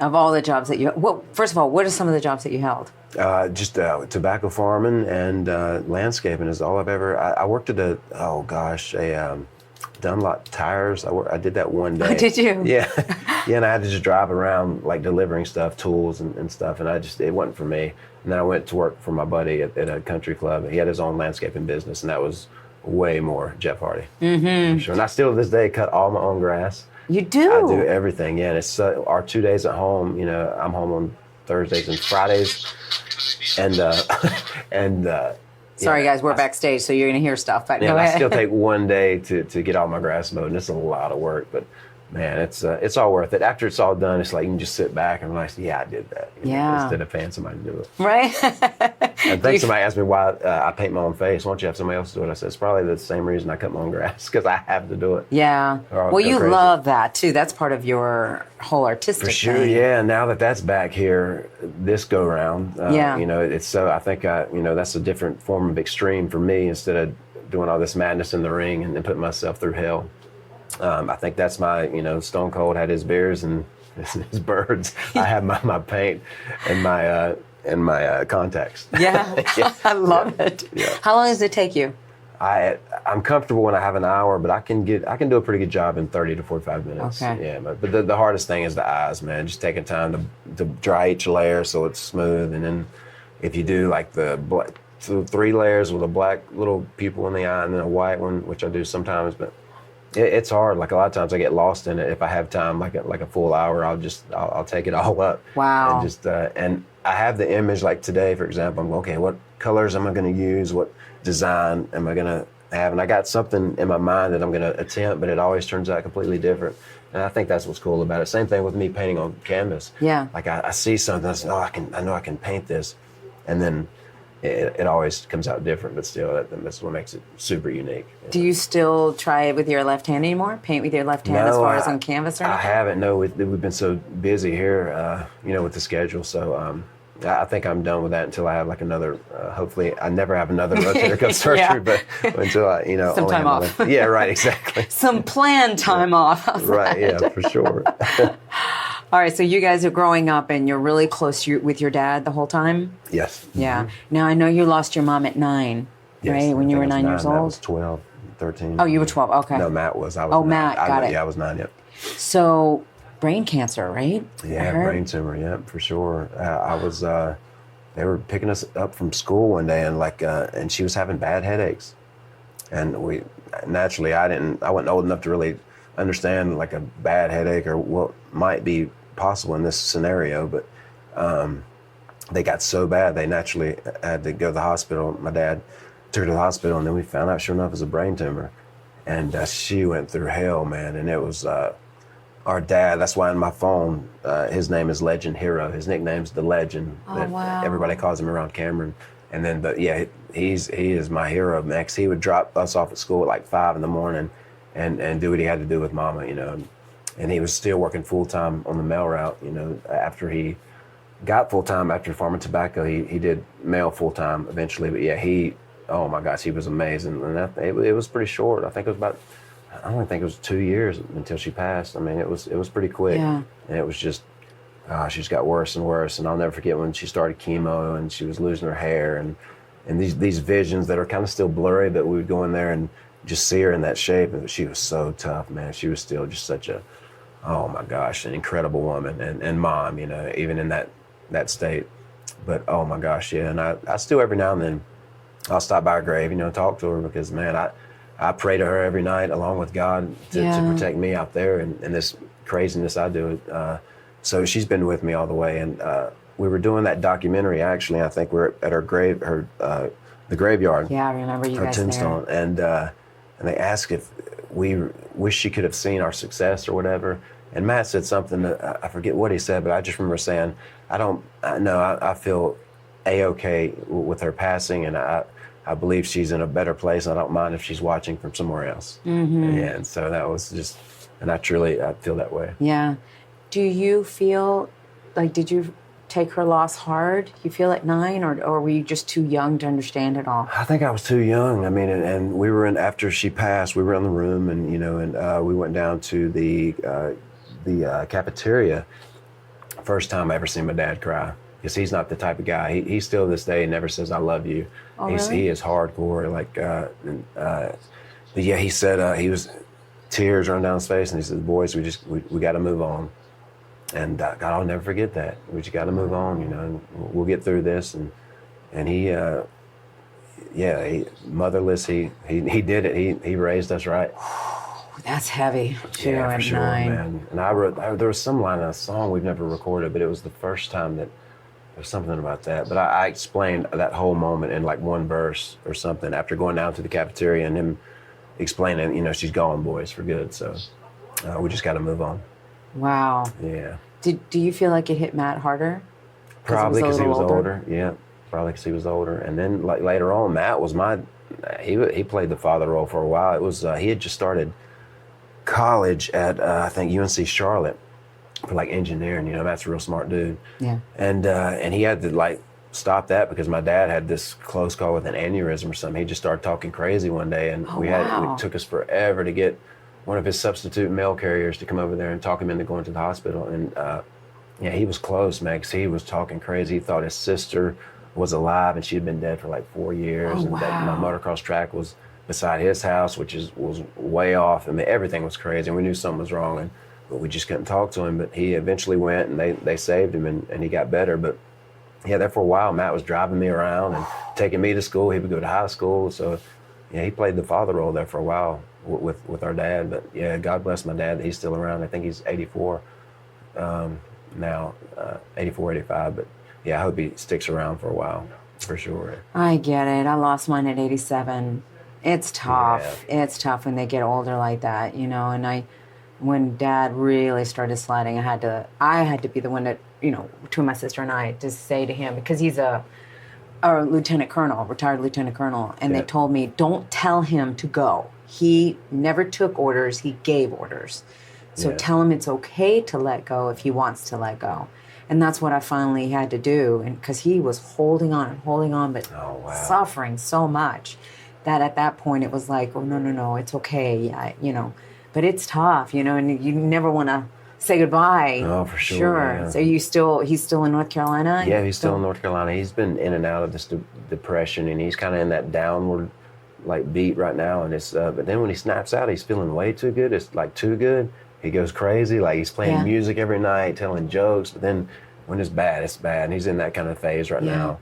Speaker 2: of all the jobs that you, first of all, what are some of the jobs that you held?
Speaker 3: Just tobacco farming and landscaping is all I've ever. I worked at a Dunlop Tires. I did that one day.
Speaker 2: Oh, did you?
Speaker 3: Yeah, and I had to just drive around like delivering stuff, tools and stuff, and it wasn't for me. And then I went to work for my buddy at a country club. He had his own landscaping business, and that was way more Jeff Hardy. Mm-hmm. For sure. And I still to this day cut all my own grass.
Speaker 2: You do?
Speaker 3: I do everything, yeah. And it's our 2 days at home. I'm home on Thursdays and Fridays, and
Speaker 2: sorry guys, we're backstage, so you're gonna hear stuff. But go ahead.
Speaker 3: I still take one day to get all my grass mowed, and it's a lot of work. But man, it's all worth it. After it's all done, it's like you can just sit back and like, yeah, I did that. Instead of paying somebody to do it.
Speaker 2: Right.
Speaker 3: I think somebody asked me why I paint my own face. Why don't you have somebody else do it? I said, it's probably the same reason I cut my own grass, because I have to do it.
Speaker 2: Yeah. Well, you
Speaker 3: crazy.
Speaker 2: love that too. That's part of your whole artistic
Speaker 3: For sure,
Speaker 2: thing.
Speaker 3: yeah. Now that that's back here, this go round, you know, it's so, I think, you know, that's a different form of extreme for me. Instead of doing all this madness in the ring and then putting myself through hell. I think that's my, you know, Stone Cold had his beers and his birds. I have my paint and my contacts.
Speaker 2: Yeah, yeah. I love it.
Speaker 3: Yeah.
Speaker 2: How long does it take you?
Speaker 3: I'm comfortable when I have an hour, but I can do a pretty good job in 30 to 45 minutes.
Speaker 2: Okay.
Speaker 3: Yeah, but the hardest thing is the eyes, man. Just taking time to dry each layer so it's smooth, and then if you do like the black, so 3 layers with a black little pupil in the eye and then a white one, which I do sometimes, but it's hard. Like a lot of times I get lost in it. If I have time, like a full hour, I'll take it all up.
Speaker 2: Wow.
Speaker 3: And just and I have the image. Like today, for example, I'm okay. What colors am I going to use? What design am I going to have? And I got something in my mind that I'm going to attempt, but it always turns out completely different. And I think that's what's cool about it. Same thing with me painting on canvas. Yeah. Like I see something, I say, I know I can paint this, and then it always comes out different, but still, that's what makes it super unique.
Speaker 2: Do you still try it with your left hand anymore? Paint with your left hand as far as on canvas or anything?
Speaker 3: I haven't. No, we've been so busy here, you know, with the schedule. So I think I'm done with that until I have like another. Hopefully, I never have another rotator cuff surgery, but until I, you know,
Speaker 2: some time off.
Speaker 3: Yeah, right, exactly.
Speaker 2: Some planned time off.
Speaker 3: Right. Yeah, for sure.
Speaker 2: All right, so you guys are growing up and you're really close with your dad the whole time?
Speaker 3: Yes.
Speaker 2: Yeah. Mm-hmm. Now, I know you lost your mom at 9,
Speaker 3: yes,
Speaker 2: right? When you were 9 years old?
Speaker 3: Matt was 12, 13.
Speaker 2: Oh, you were 12, okay.
Speaker 3: No, Matt was. I was.
Speaker 2: Oh,
Speaker 3: 9.
Speaker 2: Matt, got it.
Speaker 3: Yeah, I was 9, yep.
Speaker 2: So, brain cancer, right?
Speaker 3: Yeah, brain tumor, yeah, for sure. I was, they were picking us up from school one day and she was having bad headaches. And naturally, I wasn't old enough to really understand like a bad headache or what might be possible in this scenario, but they got so bad they naturally had to go to the hospital. My dad took her to the hospital, and then we found out, sure enough, it was a brain tumor. And she went through hell, man. And it was our dad. That's why in my phone, his name is Legend Hero. His nickname's The Legend.
Speaker 2: Oh, wow.
Speaker 3: Everybody calls him around Cameron. And then, but yeah, he is my hero, Max. He would drop us off at school at like 5 a.m. and do what he had to do with Mama, you know. And he was still working full-time on the mail route, you know. After he got full-time after farming tobacco, he did mail full-time eventually. But yeah, oh my gosh, he was amazing. And it was pretty short. I think it was about, I don't think it was 2 years until she passed. I mean, it was pretty quick. Yeah. And it was just, she just got worse and worse. And I'll never forget when she started chemo and she was losing her hair and these visions that are kind of still blurry, but we would go in there and just see her in that shape. And she was so tough, man. She was still just such a, oh my gosh, an incredible woman and mom, you know, even in that state. But oh my gosh, yeah. And I still every now and then I'll stop by her grave, you know, talk to her because, man, I pray to her every night along with God to protect me out there and this craziness I do. So she's been with me all the way. And we were doing that documentary, actually. I think we were at her grave, the graveyard.
Speaker 2: Yeah, I remember you guys
Speaker 3: tombstone. There. And they asked if we wish she could have seen our success or whatever. And Matt said something that I forget what he said, but I just remember saying, I feel A-okay with her passing, and I believe she's in a better place. I don't mind if she's watching from somewhere else. Mm-hmm. Yeah, and so that was just, and I feel that way.
Speaker 2: Yeah. Do you feel like, did you take her loss hard? You feel at 9, or were you just too young to understand it all?
Speaker 3: I think I was too young. I mean, and we were after she passed, we were in the room, and you know, and we went down to the cafeteria. First time I ever seen my dad cry, because he's not the type of guy. He still to this day never says I love you.
Speaker 2: Oh, really?
Speaker 3: He is hardcore. Like, but yeah, he said he was tears running down his face, and he said, "Boys, we got to move on." And God, I'll never forget that. We just got to move on, you know. And we'll get through this. And he, motherless. He did it. He raised us right.
Speaker 2: That's heavy too.
Speaker 3: Yeah, for
Speaker 2: at
Speaker 3: sure,
Speaker 2: 9.
Speaker 3: man. And there was some line in a song we've never recorded, but it was the first time that there's something about that. But I explained that whole moment in like one verse or something after going down to the cafeteria and him explaining, you know, she's gone, boys, for good. So We just got to move on.
Speaker 2: Wow.
Speaker 3: Yeah.
Speaker 2: Do you feel like it hit Matt harder?
Speaker 3: Probably because he was older. Yeah, probably because he was older. And then like later on, Matt was he played the father role for a while. It was he had just started college at I think UNC Charlotte for like engineering. You know, Matt's a real smart dude.
Speaker 2: Yeah.
Speaker 3: And he had to like stop that because my dad had this close call with an aneurysm or something. He just started talking crazy one day, and it took us forever to get one of his substitute mail carriers to come over there and talk him into going to the hospital. And yeah, he was close, man, because he was talking crazy. He thought his sister was alive, and she had been dead for like 4 years. And that my motocross track was beside his house, was way off. I mean, everything was crazy, and we knew something was wrong, but we just couldn't talk to him. But he eventually went, and they saved him, and he got better. But yeah, there for a while, Matt was driving me around and taking me to school. He would go to high school. So yeah, he played the father role there for a while with our dad. But yeah, God bless my dad that he's still around. I think he's 84 now, 84, 85. But yeah, I hope he sticks around for a while, for sure.
Speaker 2: I get it. I lost mine at 87. It's tough. Yeah. It's tough when they get older like that, you know. And when Dad really started sliding, I had to be the one that, you know, between my sister and I, to say to him, because he's a lieutenant colonel, retired lieutenant colonel, and they told me, don't tell him to go. He never took orders. He gave orders. So tell him it's okay to let go if he wants to let go. And that's what I finally had to do. And because he was holding on, but suffering so much that at that point it was like, oh, no, it's okay. You know, but it's tough, you know, and you never want to say goodbye.
Speaker 3: Oh, for sure. Yeah.
Speaker 2: So he's still in North Carolina?
Speaker 3: Yeah, he's still in North Carolina. He's been in and out of this depression, and he's kind of in that downward like beat right now. And it's but then when he snaps out, he's feeling way too good. It's like too good. He goes crazy. Like he's playing music every night, telling jokes. But then when it's bad, it's bad. And he's in that kind of phase right now.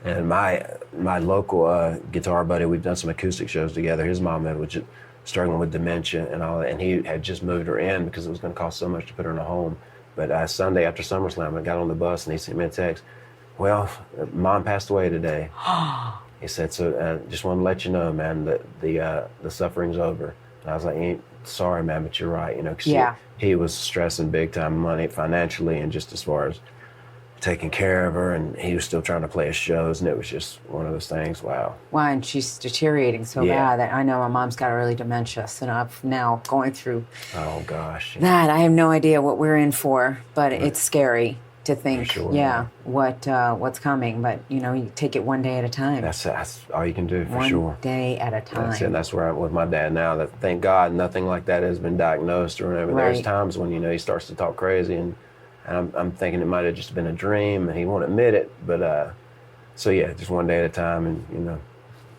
Speaker 3: And my local guitar buddy, we've done some acoustic shows together. His mom was just struggling with dementia and all that, and he had just moved her in because it was going to cost so much to put her in a home. But Sunday after SummerSlam, I got on the bus and he sent me a text. Well, Mom passed away today. He said, so just want to let you know, man, that the suffering's over. And I was like, sorry, man, but you're right, you know, because he was stressing big time money financially and just as far as taking care of her, and he was still trying to play his shows, and it was just one of those things. Wow, and
Speaker 2: she's deteriorating so bad that I know my mom's got early dementia, so I'm now going through that. I have no idea what we're in for, but it's scary to think what's coming. But you know, you take it one day at a time.
Speaker 3: That's all you can do, for sure.
Speaker 2: One day at a time.
Speaker 3: That's it. That's where I'm with my dad now. That thank God nothing like that has been diagnosed or whatever. There's times when, you know, he starts to talk crazy, and I'm thinking it might have just been a dream, and he won't admit it. But so yeah, just one day at a time, and you know.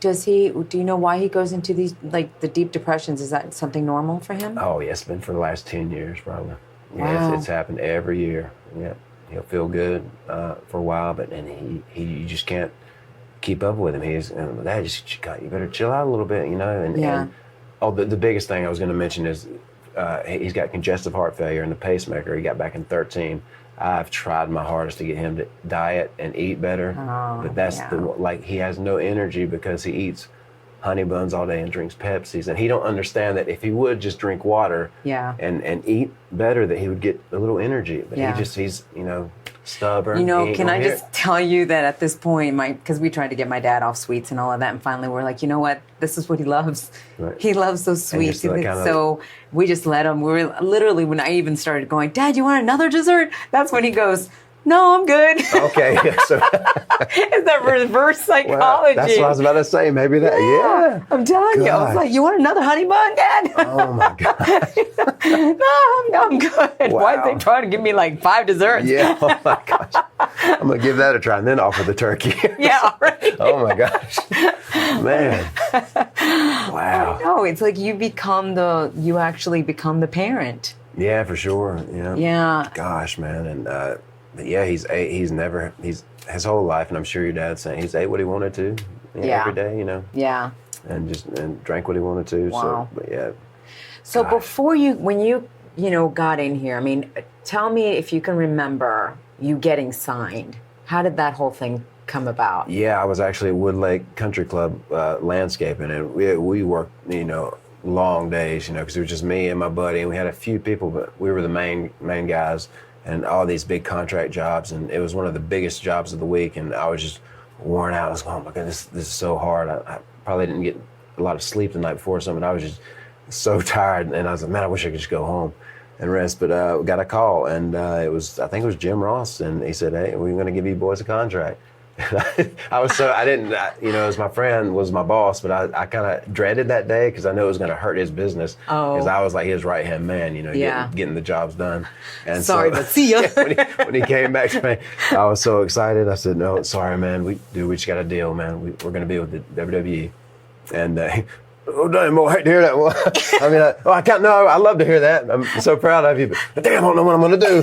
Speaker 2: Do you know why he goes into these, like, the deep depressions? Is that something normal for him?
Speaker 3: Oh yeah, it's been for the last 10 years probably.
Speaker 2: Yeah,
Speaker 3: it's happened every year. Yeah, he'll feel good for a while, but then you just can't keep up with him. You better chill out a little bit, you know. And the biggest thing I was going to mention is he's got congestive heart failure and the pacemaker. He got back in 13. I've tried my hardest to get him to diet and eat better, but that's he has no energy because he eats honey buns all day and drinks Pepsis, and he don't understand that if he would just drink water and eat better, that he would get a little energy. But he's you know, stubborn.
Speaker 2: You know, can I just tell you that at this point, because we tried to get my dad off sweets and all of that, and finally we're like, you know what, this is what he loves. Right. He loves those sweets. So we just let him. We were literally, when I even started going, Dad, you want another dessert? That's when he goes, no, I'm good.
Speaker 3: Okay. So,
Speaker 2: it's that reverse psychology. Well,
Speaker 3: that's what I was about to say. Maybe that. Yeah.
Speaker 2: I'm telling you. I was like, you want another honey bun, Dad?
Speaker 3: Oh, my God.
Speaker 2: No, I'm good. Wow. Why are they trying to give me like 5 desserts?
Speaker 3: Yeah. Oh, my gosh. I'm going to give that a try and then offer the turkey.
Speaker 2: Yeah, right.
Speaker 3: Oh, my gosh. Man. Wow.
Speaker 2: I know. It's like you actually become the parent.
Speaker 3: Yeah, for sure. Yeah.
Speaker 2: Yeah.
Speaker 3: Gosh, man. And, but yeah, he's his whole life, and I'm sure your dad's saying he's ate what he wanted to every day, you know.
Speaker 2: Yeah.
Speaker 3: And drank what he wanted to.
Speaker 2: Wow.
Speaker 3: So, but yeah.
Speaker 2: So before when you got in here, I mean, tell me if you can remember you getting signed. How did that whole thing come about?
Speaker 3: Yeah, I was actually at Wood Lake Country Club landscaping, and we worked, you know, long days, you know, because it was just me and my buddy, and we had a few people, but we were the main guys, and all these big contract jobs, and it was one of the biggest jobs of the week, and I was just worn out. I was going, oh my goodness, this is so hard. I probably didn't get a lot of sleep the night before or something. I was just so tired, and I was like, man, I wish I could just go home and rest. But we got a call, and I think it was Jim Ross, and he said, hey, we're going to give you boys a contract. I didn't, as my friend was my boss, but I kind of dreaded that day because I knew it was going to hurt his business. Because I was like his right-hand man, getting the jobs done. And
Speaker 2: sorry, but see ya.
Speaker 3: when he came back to me, I was so excited. I said, no, sorry, man. We just got a deal, man. We're going to be with the WWE. And oh, damn, I hate to hear that one. I mean, I love to hear that. I'm so proud of you, but damn, I don't know what I'm going to do,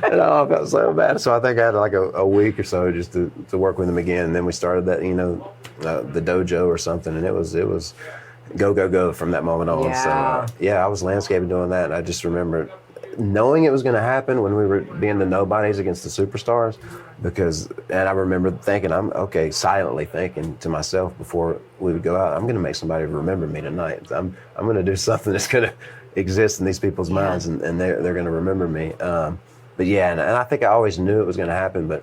Speaker 3: And I felt so bad. So I think I had like a week or so just to work with him again. And then we started that, the dojo or something. And it was go from that moment on.
Speaker 2: Yeah.
Speaker 3: So, I was landscaping doing that. And I just remember knowing it was going to happen when we were being the nobodies against the superstars, and I remember thinking, silently thinking to myself before we would go out, I'm going to make somebody remember me tonight. I'm going to do something that's going to exist in these people's minds, and they're going to remember me. And I think I always knew it was going to happen, but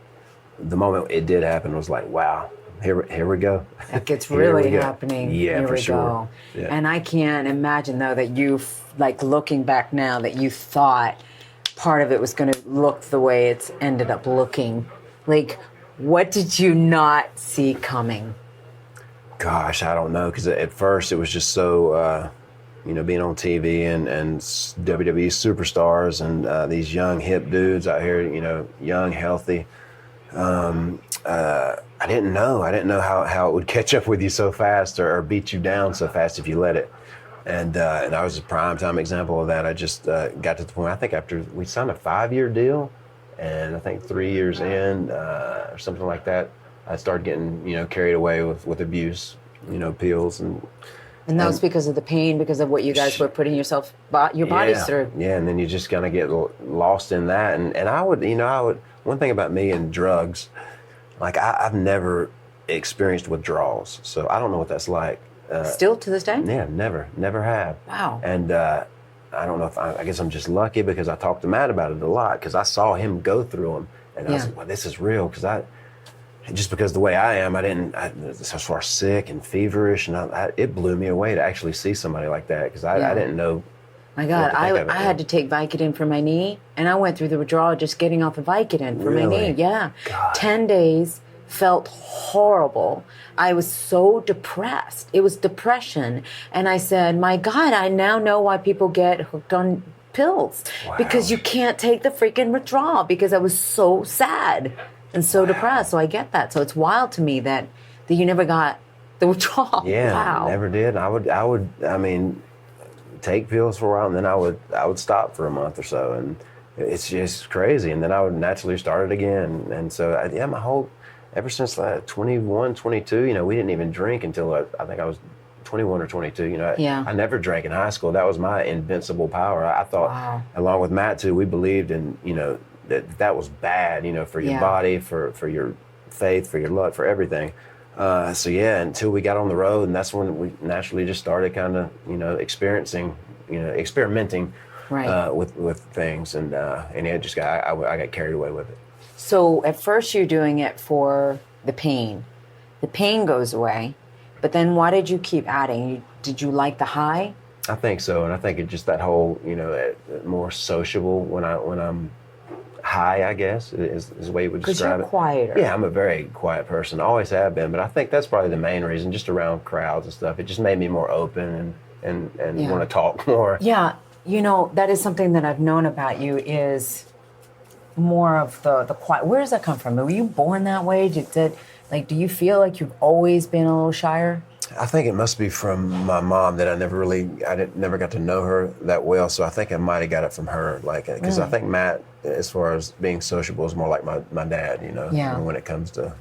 Speaker 3: the moment it did happen was like, wow. Here we go.
Speaker 2: Like it's really happening.
Speaker 3: Yeah,
Speaker 2: here
Speaker 3: for
Speaker 2: we
Speaker 3: sure.
Speaker 2: go.
Speaker 3: Yeah.
Speaker 2: And I can't imagine though that you, like looking back now, that you thought part of it was going to look the way it's ended up looking. Like, what did you not see coming?
Speaker 3: Gosh, I don't know, because at first it was just so, being on TV and WWE Superstars and these young hip dudes out here, young, healthy. I didn't know how it would catch up with you so fast or beat you down so fast if you let it. And I was a prime time example of that. I just got to the point, I think after we signed a 5-year deal, and I think 3 years in or something like that, I started getting, carried away with abuse, pills and
Speaker 2: that was because of the pain, because of what you guys were putting your bodies through.
Speaker 3: Yeah, and then you just kind of get lost in that. And I would, one thing about me and drugs, like I've never experienced withdrawals, so I don't know what that's like.
Speaker 2: Still to this day?
Speaker 3: Yeah, never have.
Speaker 2: Wow.
Speaker 3: And I don't know if I guess I'm just lucky because I talked to Matt about it a lot, because I saw him go through them, and I was like, well, this is real, because just because the way I am, I was so far sick and feverish, and it blew me away to actually see somebody like that, because I didn't know.
Speaker 2: My God, I had to take Vicodin for my knee, and I went through the withdrawal just getting off the Vicodin for my knee. Yeah. God. 10 days, felt horrible. I was so depressed. It was depression. And I said, my God, I now know why people get hooked on pills. Wow. Because you can't take the freaking withdrawal, because I was so sad and so depressed. So I get that. So it's wild to me that you never got the withdrawal.
Speaker 3: Yeah,
Speaker 2: wow.
Speaker 3: Never did. I would take pills for a while, and then I would stop for a month or so, and it's just crazy. And then I would naturally start it again. And so ever since 21, 22, we didn't even drink until I think I was 21 or 22. I never drank in high school. That was my invincible power. I thought, along with Matt too, we believed in, that was bad, for your body, for your faith, for your luck, for everything. Until we got on the road, and that's when we naturally just started kind of, experimenting,
Speaker 2: right.
Speaker 3: with things, and it just I got carried away with it.
Speaker 2: So at first you're doing it for the pain. The pain goes away, but then why did you keep adding? Did you like the high?
Speaker 3: I think so, and I think it's just that whole, more sociable when I'm high, I guess, is the way you would describe it.
Speaker 2: Because you're quieter.
Speaker 3: Yeah, I'm a very quiet person, always have been, but I think that's probably the main reason, just around crowds and stuff. It just made me more open and want to talk more.
Speaker 2: Yeah, that is something that I've known about you, is more of the quiet. Where does that come from? Were you born that way? Do you feel like you've always been a little shyer?
Speaker 3: I think it must be from my mom, that I never got to know her that well. So I think I might have got it from her, because I think Matt, as far as being sociable, is more like my dad, when it comes to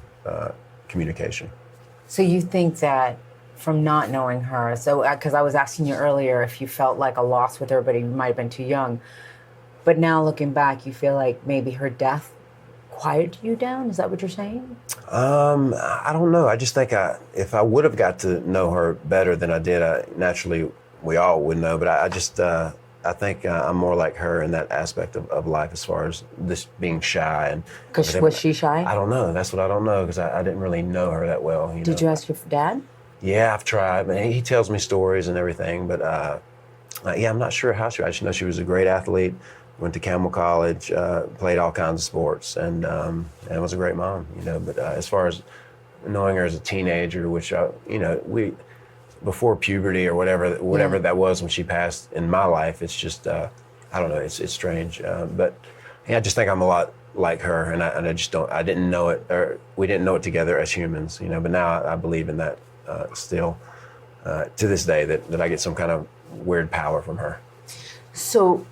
Speaker 3: communication.
Speaker 2: So you think that from not knowing her, because I was asking you earlier if you felt like a loss with her, but you might have been too young. But now looking back, you feel like maybe her death quieted you down? Is that what you're saying?
Speaker 3: I don't know. I just think if I would have got to know her better than I did, naturally we all would know. But I think I'm more like her in that aspect of life as far as this being shy. And
Speaker 2: because was she shy?
Speaker 3: I don't know. That's what I don't know because I didn't really know her that well.
Speaker 2: Did you ask your dad?
Speaker 3: Yeah, I've tried. He tells me stories and everything, but yeah, I'm not sure how she. I just know she was a great athlete. Went to Campbell College, played all kinds of sports, and was a great mom. But as far as knowing her as a teenager, which we before puberty or whatever that was when she passed in my life, it's just I don't know. It's strange, but yeah, I just think I'm a lot like her, and I just don't. I didn't know it, or we didn't know it together as humans. But now I believe in that still to this day that I get some kind of weird power from her.
Speaker 2: So.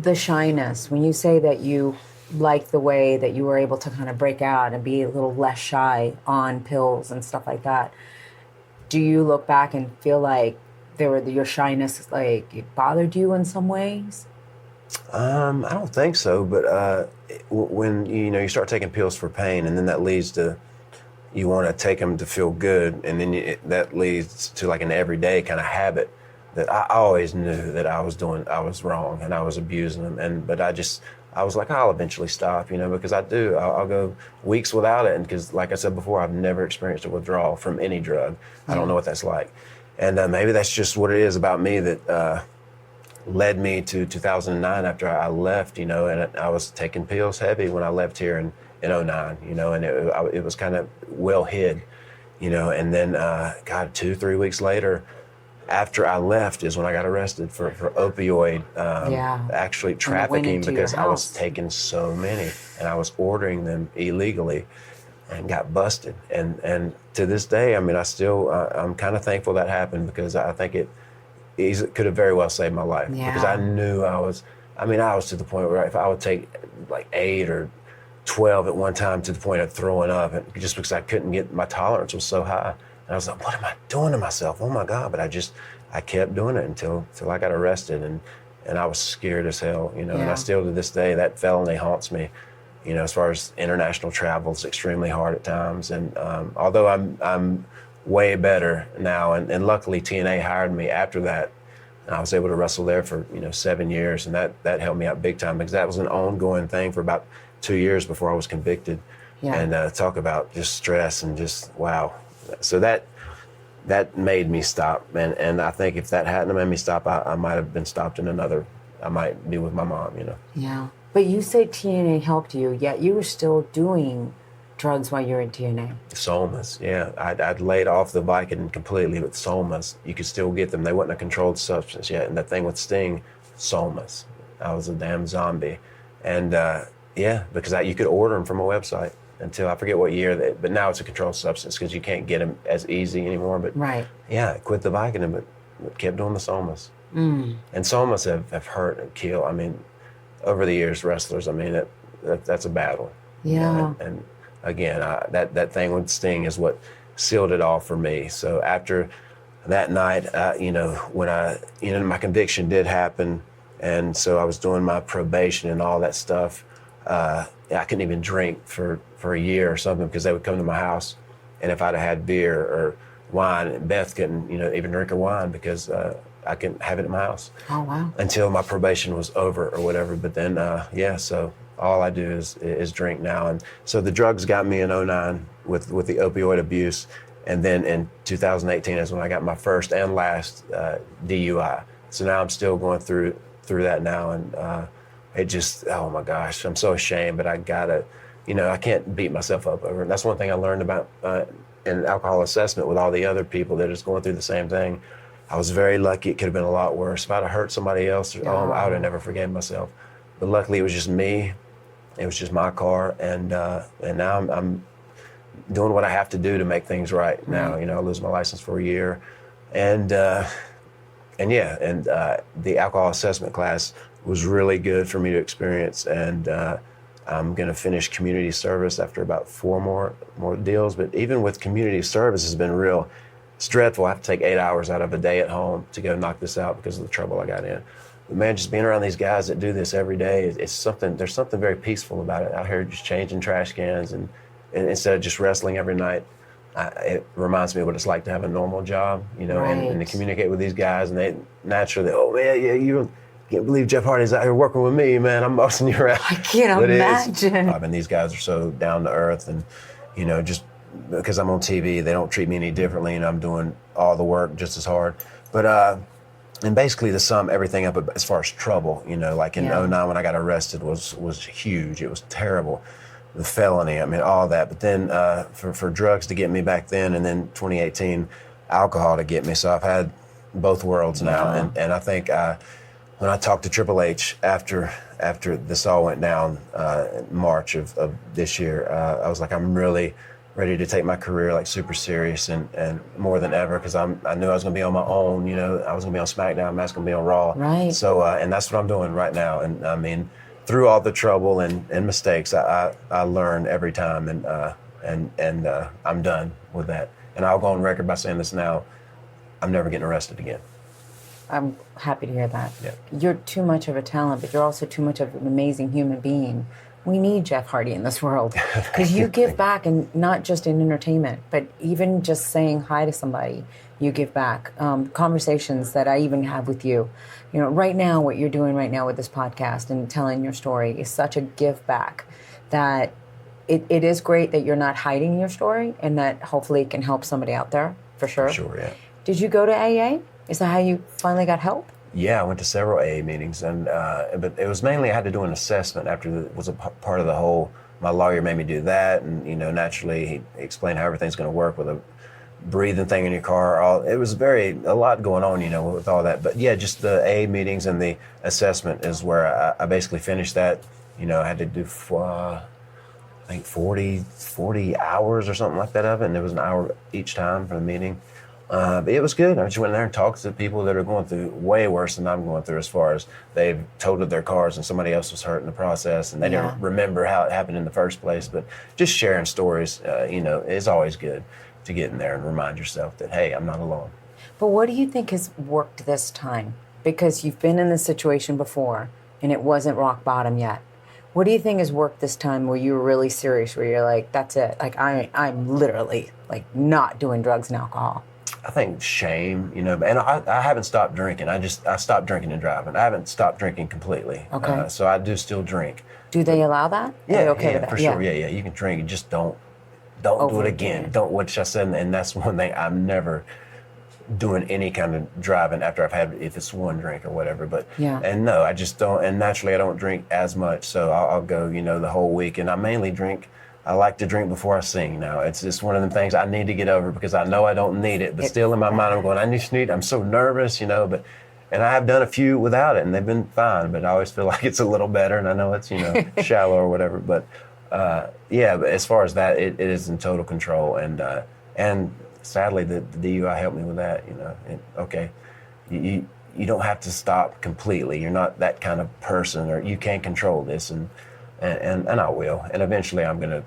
Speaker 2: The shyness, when you say that you like the way that you were able to kind of break out and be a little less shy on pills and stuff like that, do you look back and feel like your shyness, like it bothered you in some ways?
Speaker 3: I don't think so, but when you start taking pills for pain, and then that leads to you want to take them to feel good, and then that leads to like an everyday kind of habit. That I always knew that I was wrong and I was abusing them, but I was like, I'll eventually stop, because I'll go weeks without it, and because like I said before, I've never experienced a withdrawal from any drug. I don't know what that's like, and maybe that's just what it is about me that led me to 2009 after I left, and I was taking pills heavy when I left here in 2009, and it was kind of well hid, and then 2-3 weeks later. After I left is when I got arrested for opioid actually trafficking because I was taking so many and I was ordering them illegally and got busted. And to this day, I still, I'm kind of thankful that happened because I think it could have very well saved my life because I knew I was to the point where if I would take like 8 or 12 at one time to the point of throwing up just because I couldn't get, my tolerance was so high. And I was like, what am I doing to myself? Oh my God. But I kept doing it until I got arrested and I was scared as hell, and I still to this day, that felony haunts me, as far as international travel, it's extremely hard at times. And although I'm way better now and luckily TNA hired me after that, and I was able to wrestle there for, 7 years and that helped me out big time because that was an ongoing thing for about 2 years before I was convicted. And talk about just stress and just, wow. So that made me stop, and I think if that hadn't made me stop, I might have been stopped I might be with my mom,
Speaker 2: Yeah, but you say TNA helped you, yet you were still doing drugs while you were in TNA.
Speaker 3: Somas, yeah. I'd laid off the Vicodin completely, but Somas, you could still get them. They wasn't a controlled substance yet, and that thing with Sting, Somas. I was a damn zombie, and because you could order them from a website. Until I forget what year, but now it's a controlled substance because you can't get them as easy anymore. But I quit the Vicodin, but kept doing the Somas. And Somas have hurt and killed. Over the years, wrestlers. That's a battle.
Speaker 2: Yeah.
Speaker 3: And again, that thing with Sting is what sealed it all for me. So after that night, when my conviction did happen, and so I was doing my probation and all that stuff. I couldn't even drink for a year or something because they would come to my house, and if I'd have had beer or wine, Beth couldn't even drink her wine because I couldn't have it in my house.
Speaker 2: Oh wow!
Speaker 3: Until my probation was over or whatever. But then so all I do is drink now, and so the drugs got me in 2009 with the opioid abuse, and then in 2018 is when I got my first and last DUI. So now I'm still going through that now, and it just, oh my gosh, I'm so ashamed, but I gotta, I can't beat myself up over it. That's one thing I learned about in alcohol assessment with all the other people that is going through the same thing. I was very lucky. It could have been a lot worse. If I'd have hurt somebody else, I would have never forgave myself. But luckily it was just me. It was just my car. And now I'm doing what I have to do to make things right now. I lose my license for a year. And the alcohol assessment class was really good for me to experience, and I'm going to finish community service after about 4 more deals. But even with community service, has been it's dreadful. I have to take 8 hours out of a day at home to go knock this out because of the trouble I got in. But man, just being around these guys that do this every day, there's something very peaceful about it. Out here just changing trash cans and instead of just wrestling every night, it reminds me of what it's like to have a normal job, you know, and to communicate with these guys, and they naturally, oh man, yeah, you can't believe Jeff Hardy's out here working with me, man. I'm bossing you around.
Speaker 2: I can't imagine.
Speaker 3: I mean, these guys are so down to earth, and you know, just because I'm on TV, they don't treat me any differently, and I'm doing all the work just as hard. But and basically to sum everything up as far as trouble, you know, like in '09 when I got arrested was huge. It was terrible. The felony, I mean, all that. But then for drugs to get me back then, and then 2018, alcohol to get me. So I've had both worlds now. And I think when I talked to Triple H after this all went down in March of this year, I was like, I'm really ready to take my career like super serious and more than ever, because I knew I was going to be on my own. You know, I was going to be on SmackDown, Matt's going to be on Raw.
Speaker 2: Right.
Speaker 3: So, and that's what I'm doing right now. And I mean, through all the trouble and mistakes, I learn every time, and I'm done with that. And I'll go on record by saying this now: I'm never getting arrested again.
Speaker 2: I'm happy to hear that.
Speaker 3: Yeah.
Speaker 2: You're too much of a talent, but you're also too much of an amazing human being. We need Jeff Hardy in this world, because you give back, and not just in entertainment, but even just saying hi to somebody, you give back. Conversations that I even have with you. You know, right now, what you're doing right now with this podcast and telling your story is such a give back that it is great that you're not hiding your story, and that hopefully it can help somebody out there, for sure.
Speaker 3: For sure, yeah.
Speaker 2: Did you go to AA? Is that how you finally got help?
Speaker 3: Yeah, I went to several AA meetings, and but it was mainly I had to do an assessment after it was a part of the whole. My lawyer made me do that, and you know, naturally he explained how everything's going to work with a breathing thing in your car. It was a lot going on, you know, with all that. But yeah, just the AA meetings and the assessment is where I basically finished that. You know, I had to do I think 40 hours or something like that of it, and there was an hour each time for the meeting. But it was good. I just went in there and talked to people that are going through way worse than I'm going through, as far as they've totaled their cars and somebody else was hurt in the process, and they didn't remember how it happened in the first place. But just sharing stories, you know, is always good to get in there and remind yourself that, hey, I'm not alone.
Speaker 2: But what do you think has worked this time? Because you've been in this situation before, and it wasn't rock bottom yet. What do you think has worked this time where you were really serious, where you're like, that's it, like I'm literally like not doing drugs and alcohol?
Speaker 3: I think shame, you know, and I haven't stopped drinking. I stopped drinking and driving. I haven't stopped drinking completely.
Speaker 2: Okay.
Speaker 3: So I do still drink.
Speaker 2: Do they allow that?
Speaker 3: Yeah,
Speaker 2: Are they okay with that?
Speaker 3: For sure. Yeah. You can drink, just don't do it again. Don't, what I said, and that's one thing. I'm never doing any kind of driving after I've had, if it's one drink or whatever. But and no, I just don't. And naturally, I don't drink as much, so I'll go, you know, the whole week. And I mainly drink. I like to drink before I sing now. It's just one of the things I need to get over, because I know I don't need it, but still in my mind I'm going, I just need, I'm so nervous, you know, and I have done a few without it and they've been fine, but I always feel like it's a little better, and I know it's, you know, shallow or whatever, but but as far as that, it is in total control, and sadly the DUI helped me with that, you know. You don't have to stop completely. You're not that kind of person, or you can't control this, and I will. And eventually I'm going to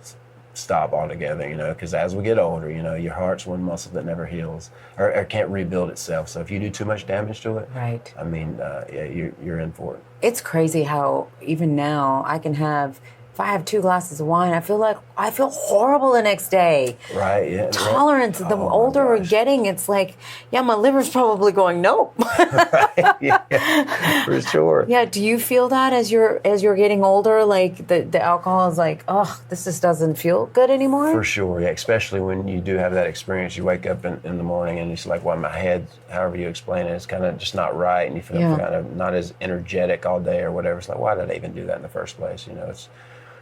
Speaker 3: stop altogether, you know, because as we get older, you know, your heart's one muscle that never heals or can't rebuild itself. So if you do too much damage to it,
Speaker 2: right.
Speaker 3: I mean, you're in for it.
Speaker 2: It's crazy how even now I can have, if I have 2 glasses of wine, I feel horrible the next day.
Speaker 3: Right, yeah.
Speaker 2: Tolerance, the older we're getting, it's like, yeah, my liver's probably going, nope.
Speaker 3: Right, yeah, for sure.
Speaker 2: Yeah, do you feel that as you're getting older, like the alcohol is like, oh, this just doesn't feel good anymore?
Speaker 3: For sure, yeah, especially when you do have that experience. You wake up in the morning and it's like, well, my head, however you explain it, is kind of just not right, and you feel kind of not as energetic all day or whatever. It's like, why did I even do that in the first place, you know?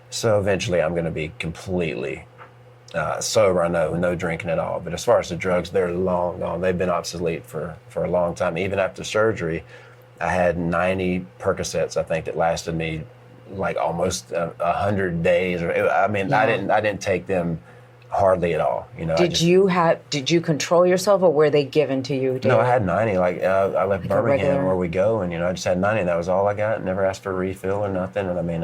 Speaker 3: So eventually I'm going to be completely sober, I know, no drinking at all. But as far as the drugs, they're long gone. They've been obsolete for a long time. Even after surgery, I had 90 Percocets, I think, that lasted me like almost 100 days. I didn't take them hardly at all. You know. Did
Speaker 2: you control yourself, or were they given to you?
Speaker 3: No, I had 90. Like I left Birmingham where we go, and you know, I just had 90. And that was all I got. Never asked for a refill or nothing. And I mean,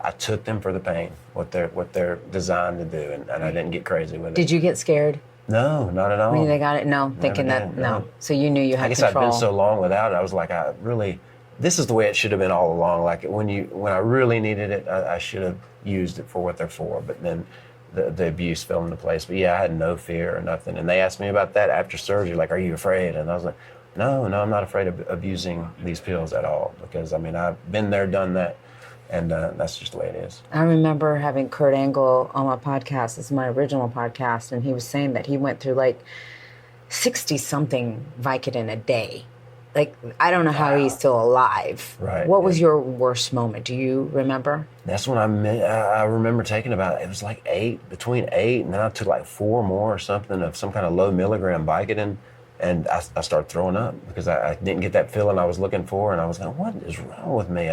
Speaker 3: I took them for the pain, what they're designed to do, and I didn't get crazy with it.
Speaker 2: Did you get scared?
Speaker 3: No, not at all.
Speaker 2: When they got it? No, thinking that, no. So you knew you had control.
Speaker 3: I guess I'd been so long without it, I was like, I really this is the way it should have been all along. Like when I really needed it, I should have used it for what they're for. But then the abuse fell into place. But yeah, I had no fear or nothing. And they asked me about that after surgery, like, are you afraid? And I was like, no, I'm not afraid of using these pills at all, because I mean, I've been there, done that, and that's just the way it is.
Speaker 2: I remember having Kurt Angle on my podcast. This is my original podcast, and he was saying that he went through like 60-something Vicodin a day. Like, I don't know how he's still alive.
Speaker 3: Right.
Speaker 2: What was your worst moment? Do you remember?
Speaker 3: That's when I remember taking it was like between 8, and then I took like 4 more or something of some kind of low milligram Vicodin. And I started throwing up because I didn't get that feeling I was looking for. And I was like, what is wrong with me?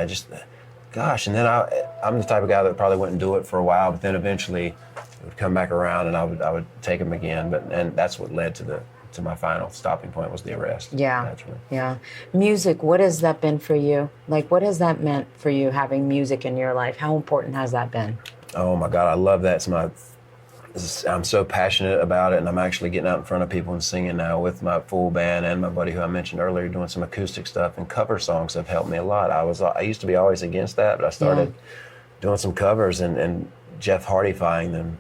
Speaker 3: Gosh. And then I'm the type of guy that probably wouldn't do it for a while, but then eventually it would come back around and I would take them again. And that's what led to my final stopping point, was the arrest.
Speaker 2: Yeah.
Speaker 3: Naturally.
Speaker 2: Yeah. Music, what has that been for you? Like, what has that meant for you, having music in your life? How important has that been?
Speaker 3: Oh my God, I love that. I'm so passionate about it, and I'm actually getting out in front of people and singing now with my full band and my buddy who I mentioned earlier, doing some acoustic stuff, and cover songs have helped me a lot. I used to be always against that, but I started doing some covers and Jeff Hardy-fying them,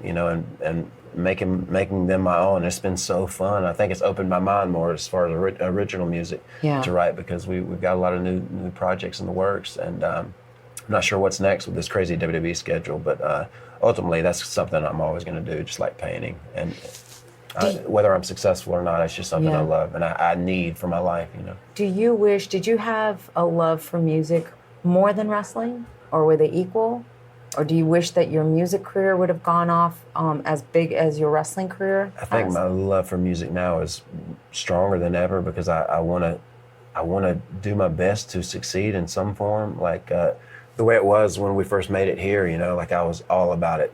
Speaker 3: and making them my own. It's been so fun. I think it's opened my mind more as far as original music to write, because we've got a lot of new projects in the works, and I'm not sure what's next with this crazy WWE schedule, but ultimately that's something I'm always going to do, just like painting. And whether I'm successful or not, it's just something I love and I need for my life,
Speaker 2: did you have a love for music more than wrestling, or were they equal? Or do you wish that your music career would have gone off as big as your wrestling career?
Speaker 3: I think my love for music now is stronger than ever, because I want to do my best to succeed in some form. Like the way it was when we first made it here, like I was all about it,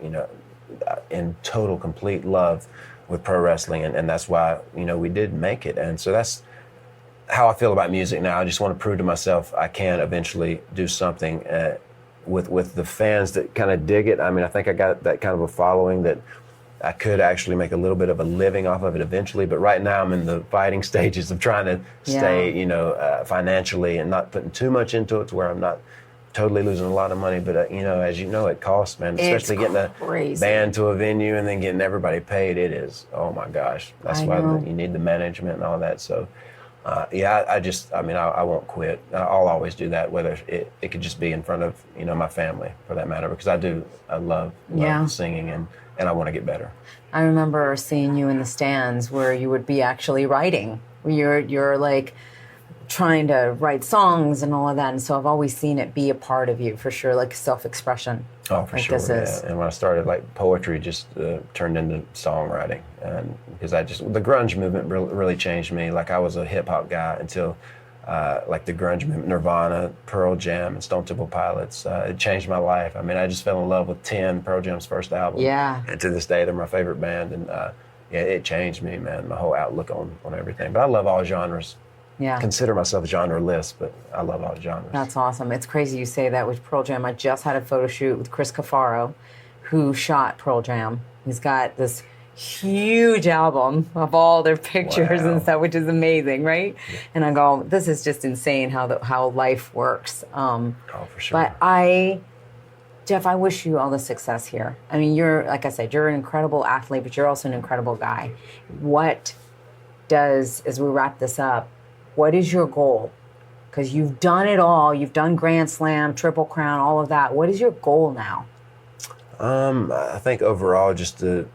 Speaker 3: in total, complete love with pro wrestling. And that's why, we did make it. And so that's how I feel about music now. I just want to prove to myself I can eventually do something with the fans that kind of dig it. I mean, I think I got that kind of a following that I could actually make a little bit of a living off of it eventually. But right now I'm in the fighting stages of trying to stay, financially and not putting too much into it to where I'm not totally losing a lot of money. But, as you know, it costs, man, especially getting a band to a venue and then getting everybody paid. It is, oh my gosh. That's why you need the management and all that. So, I won't quit. I'll always do that, whether it could just be in front of, my family for that matter, because I love singing and I want to get better.
Speaker 2: I remember seeing you in the stands where you would be actually writing. You're like trying to write songs and all of that. And so I've always seen it be a part of you, for sure, like self-expression.
Speaker 3: Oh, for sure. And when I started, like, poetry just turned into songwriting. And because the grunge movement really changed me. Like, I was a hip hop guy until like the grunge movement, Nirvana, Pearl Jam, and Stone Temple Pilots. It changed my life. I mean, I just fell in love with 10, Pearl Jam's first album. Yeah. And to this day, they're my favorite band. And it changed me, man, my whole outlook on everything. But I love all genres. Yeah. Consider myself genreless, but I love all genres.
Speaker 2: That's awesome. It's crazy you say that with Pearl Jam. I just had a photo shoot with Chris Cafaro, who shot Pearl Jam. He's got this huge album of all their pictures and stuff, which is amazing, right? Yeah. And I go, this is just insane how life works.
Speaker 3: For sure.
Speaker 2: But Jeff, I wish you all the success here. I mean, like I said, you're an incredible athlete, but you're also an incredible guy. As we wrap this up, what is your goal? Because you've done it all. You've done Grand Slam, Triple Crown, all of that. What is your goal now?
Speaker 3: I think overall just to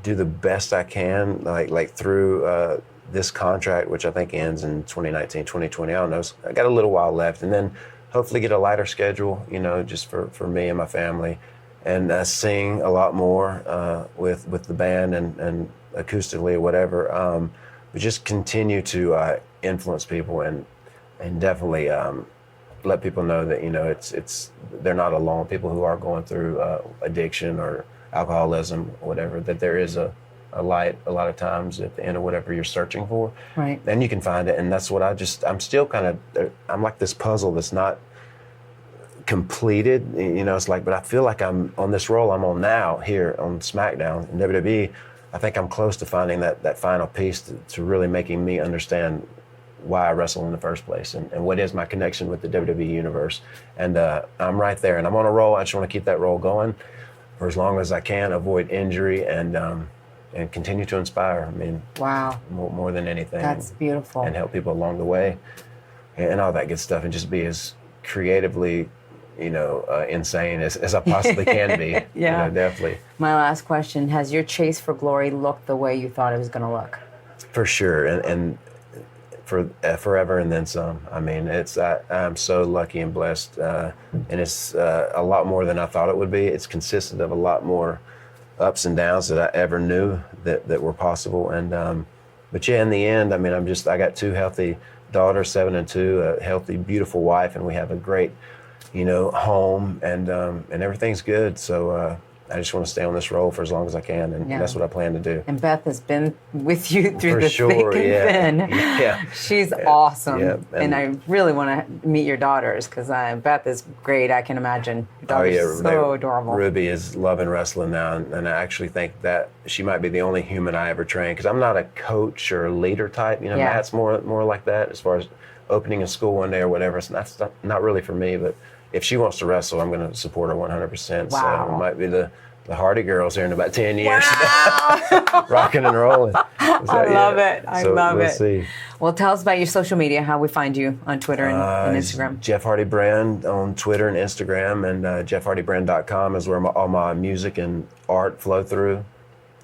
Speaker 3: do the best I can, like through this contract, which I think ends in 2019, 2020. I don't know. I got a little while left. And then hopefully get a lighter schedule, just for me and my family. And sing a lot more with the band and acoustically or whatever. But just continue to influence people and definitely let people know that it's they're not alone. People who are going through addiction or alcoholism or whatever, that there is a light a lot of times at the end of whatever you're searching for.
Speaker 2: Right.
Speaker 3: And you can find it. And that's what I'm still I'm like this puzzle that's not completed. It's like, but I feel like I'm on this role I'm on now here on SmackDown in WWE. I think I'm close to finding that final piece to really making me understand why I wrestle in the first place, and what is my connection with the WWE universe. And I'm right there, and I'm on a roll. I just want to keep that roll going for as long as I can, avoid injury, and continue to inspire. I mean,
Speaker 2: wow,
Speaker 3: more than anything.
Speaker 2: That's beautiful.
Speaker 3: And help people along the way, and all that good stuff, and just be as creatively, insane as I possibly can be.
Speaker 2: Yeah,
Speaker 3: definitely.
Speaker 2: My last question: has your chase for glory looked the way you thought it was going to look?
Speaker 3: For sure, and for forever and then some. I mean, I'm so lucky and blessed, and it's a lot more than I thought it would be. It's consisted of a lot more ups and downs that I ever knew that were possible. And but yeah, in the end, I mean, I got 2 healthy daughters, 7 and 2, a healthy, beautiful wife, and we have a great, home, and everything's good. So I just want to stay on this roll for as long as I can, and that's what I plan to do.
Speaker 2: And Beth has been with you through
Speaker 3: for
Speaker 2: the
Speaker 3: sure,
Speaker 2: thick and thin.
Speaker 3: Yeah.
Speaker 2: She's awesome.
Speaker 3: Yeah.
Speaker 2: And I really want to meet your daughters, because Beth is great, I can imagine. Your daughter's so adorable.
Speaker 3: Ruby is loving wrestling now, and I actually think that she might be the only human I ever trained, because I'm not a coach or a leader type. Matt's more like that as far as opening a school one day or whatever. So that's not really for me, but if she wants to wrestle, I'm going to support her 100%.
Speaker 2: Wow.
Speaker 3: So it might be the Hardy girls here in about 10 years.
Speaker 2: Wow.
Speaker 3: Rocking and rolling.
Speaker 2: I love it. I love it.
Speaker 3: See.
Speaker 2: Well, tell us about your social media, how we find you on Twitter and Instagram.
Speaker 3: Jeff Hardy Brand on Twitter and Instagram, and jeffhardybrand.com is where all my music and art flow through.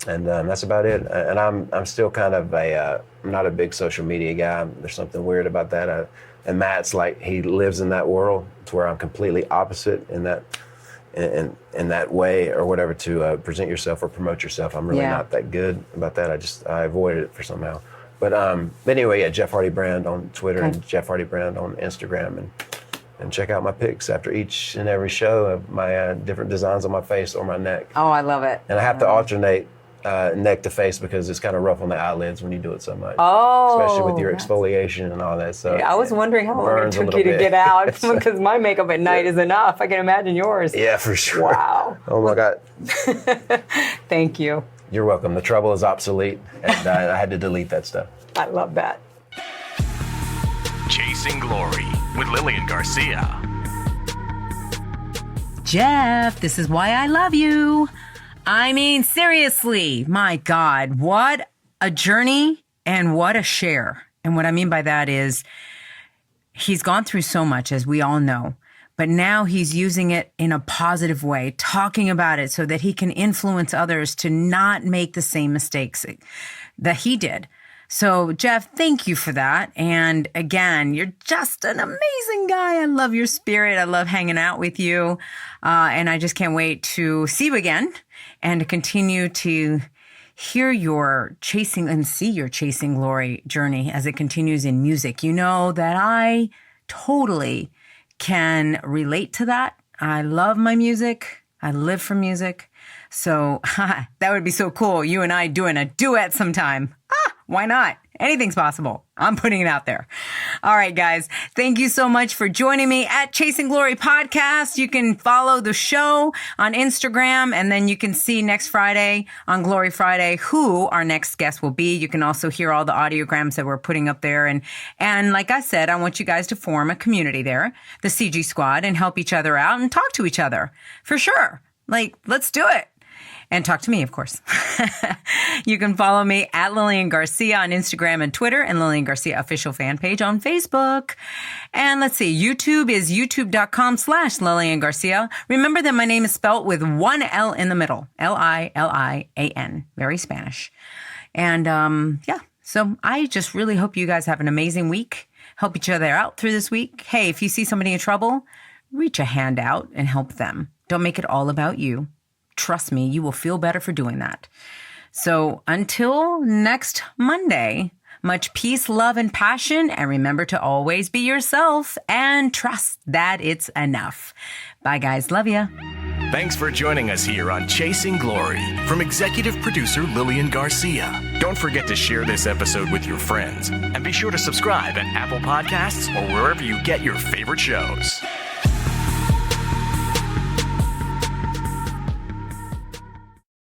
Speaker 3: And that's about it. And I'm still kind of I'm not a big social media guy. There's something weird about that. And Matt's like, he lives in that world, to where I'm completely opposite in that way or whatever, to present yourself or promote yourself. I'm really not that good about that. I avoided it for somehow. But anyway, Jeff Hardy Brand on Twitter and Jeff Hardy Brand on Instagram, and check out my pics after each and every show of my different designs on my face or my neck.
Speaker 2: Oh, I love it.
Speaker 3: And I have to alternate neck to face, because it's kind of rough on the eyelids when you do it so much.
Speaker 2: Oh,
Speaker 3: especially with your exfoliation and all that. So
Speaker 2: I was wondering how long it took you to get out, because my makeup at night is enough. I can imagine yours.
Speaker 3: Yeah, for sure.
Speaker 2: Wow.
Speaker 3: Oh my God.
Speaker 2: Thank you.
Speaker 3: You're welcome. The trouble is obsolete, and I had to delete that stuff.
Speaker 2: I love that.
Speaker 1: Chasing Glory with Lilian Garcia.
Speaker 2: Jeff, this is why I love you. I mean, seriously, my God, what a journey and what a share. And what I mean by that is he's gone through so much, as we all know, but now he's using it in a positive way, talking about it so that he can influence others to not make the same mistakes that he did. So, Jeff, thank you for that. And again, you're just an amazing guy. I love your spirit. I love hanging out with you. And I just can't wait to see you again and to continue to hear your chasing and see your chasing glory journey as it continues in music. You know that I totally can relate to that. I love my music. I live for music. So that would be so cool. You and I doing a duet sometime. Why not? Anything's possible. I'm putting it out there. All right, guys. Thank you so much for joining me at Chasing Glory Podcast. You can follow the show on Instagram, and then you can see next Friday on Glory Friday who our next guest will be. You can also hear all the audiograms that we're putting up there. And like I said, I want you guys to form a community there, the CG Squad, and help each other out and talk to each other. For sure. Let's do it. And talk to me, of course. You can follow me at Lilian Garcia on Instagram and Twitter, and Lilian Garcia official fan page on Facebook. And let's see, YouTube is youtube.com/Lilian Garcia. Remember that my name is spelt with one L in the middle, Lilian, very Spanish. And so I just really hope you guys have an amazing week. Help each other out through this week. Hey, if you see somebody in trouble, reach a hand out and help them. Don't make it all about you. Trust me, you will feel better for doing that. So until next Monday, much peace, love, and passion. And remember to always be yourself and trust that it's enough. Bye, guys. Love ya.
Speaker 1: Thanks for joining us here on Chasing Glory from executive producer Lilian Garcia. Don't forget to share this episode with your friends. And be sure to subscribe at Apple Podcasts or wherever you get your favorite shows.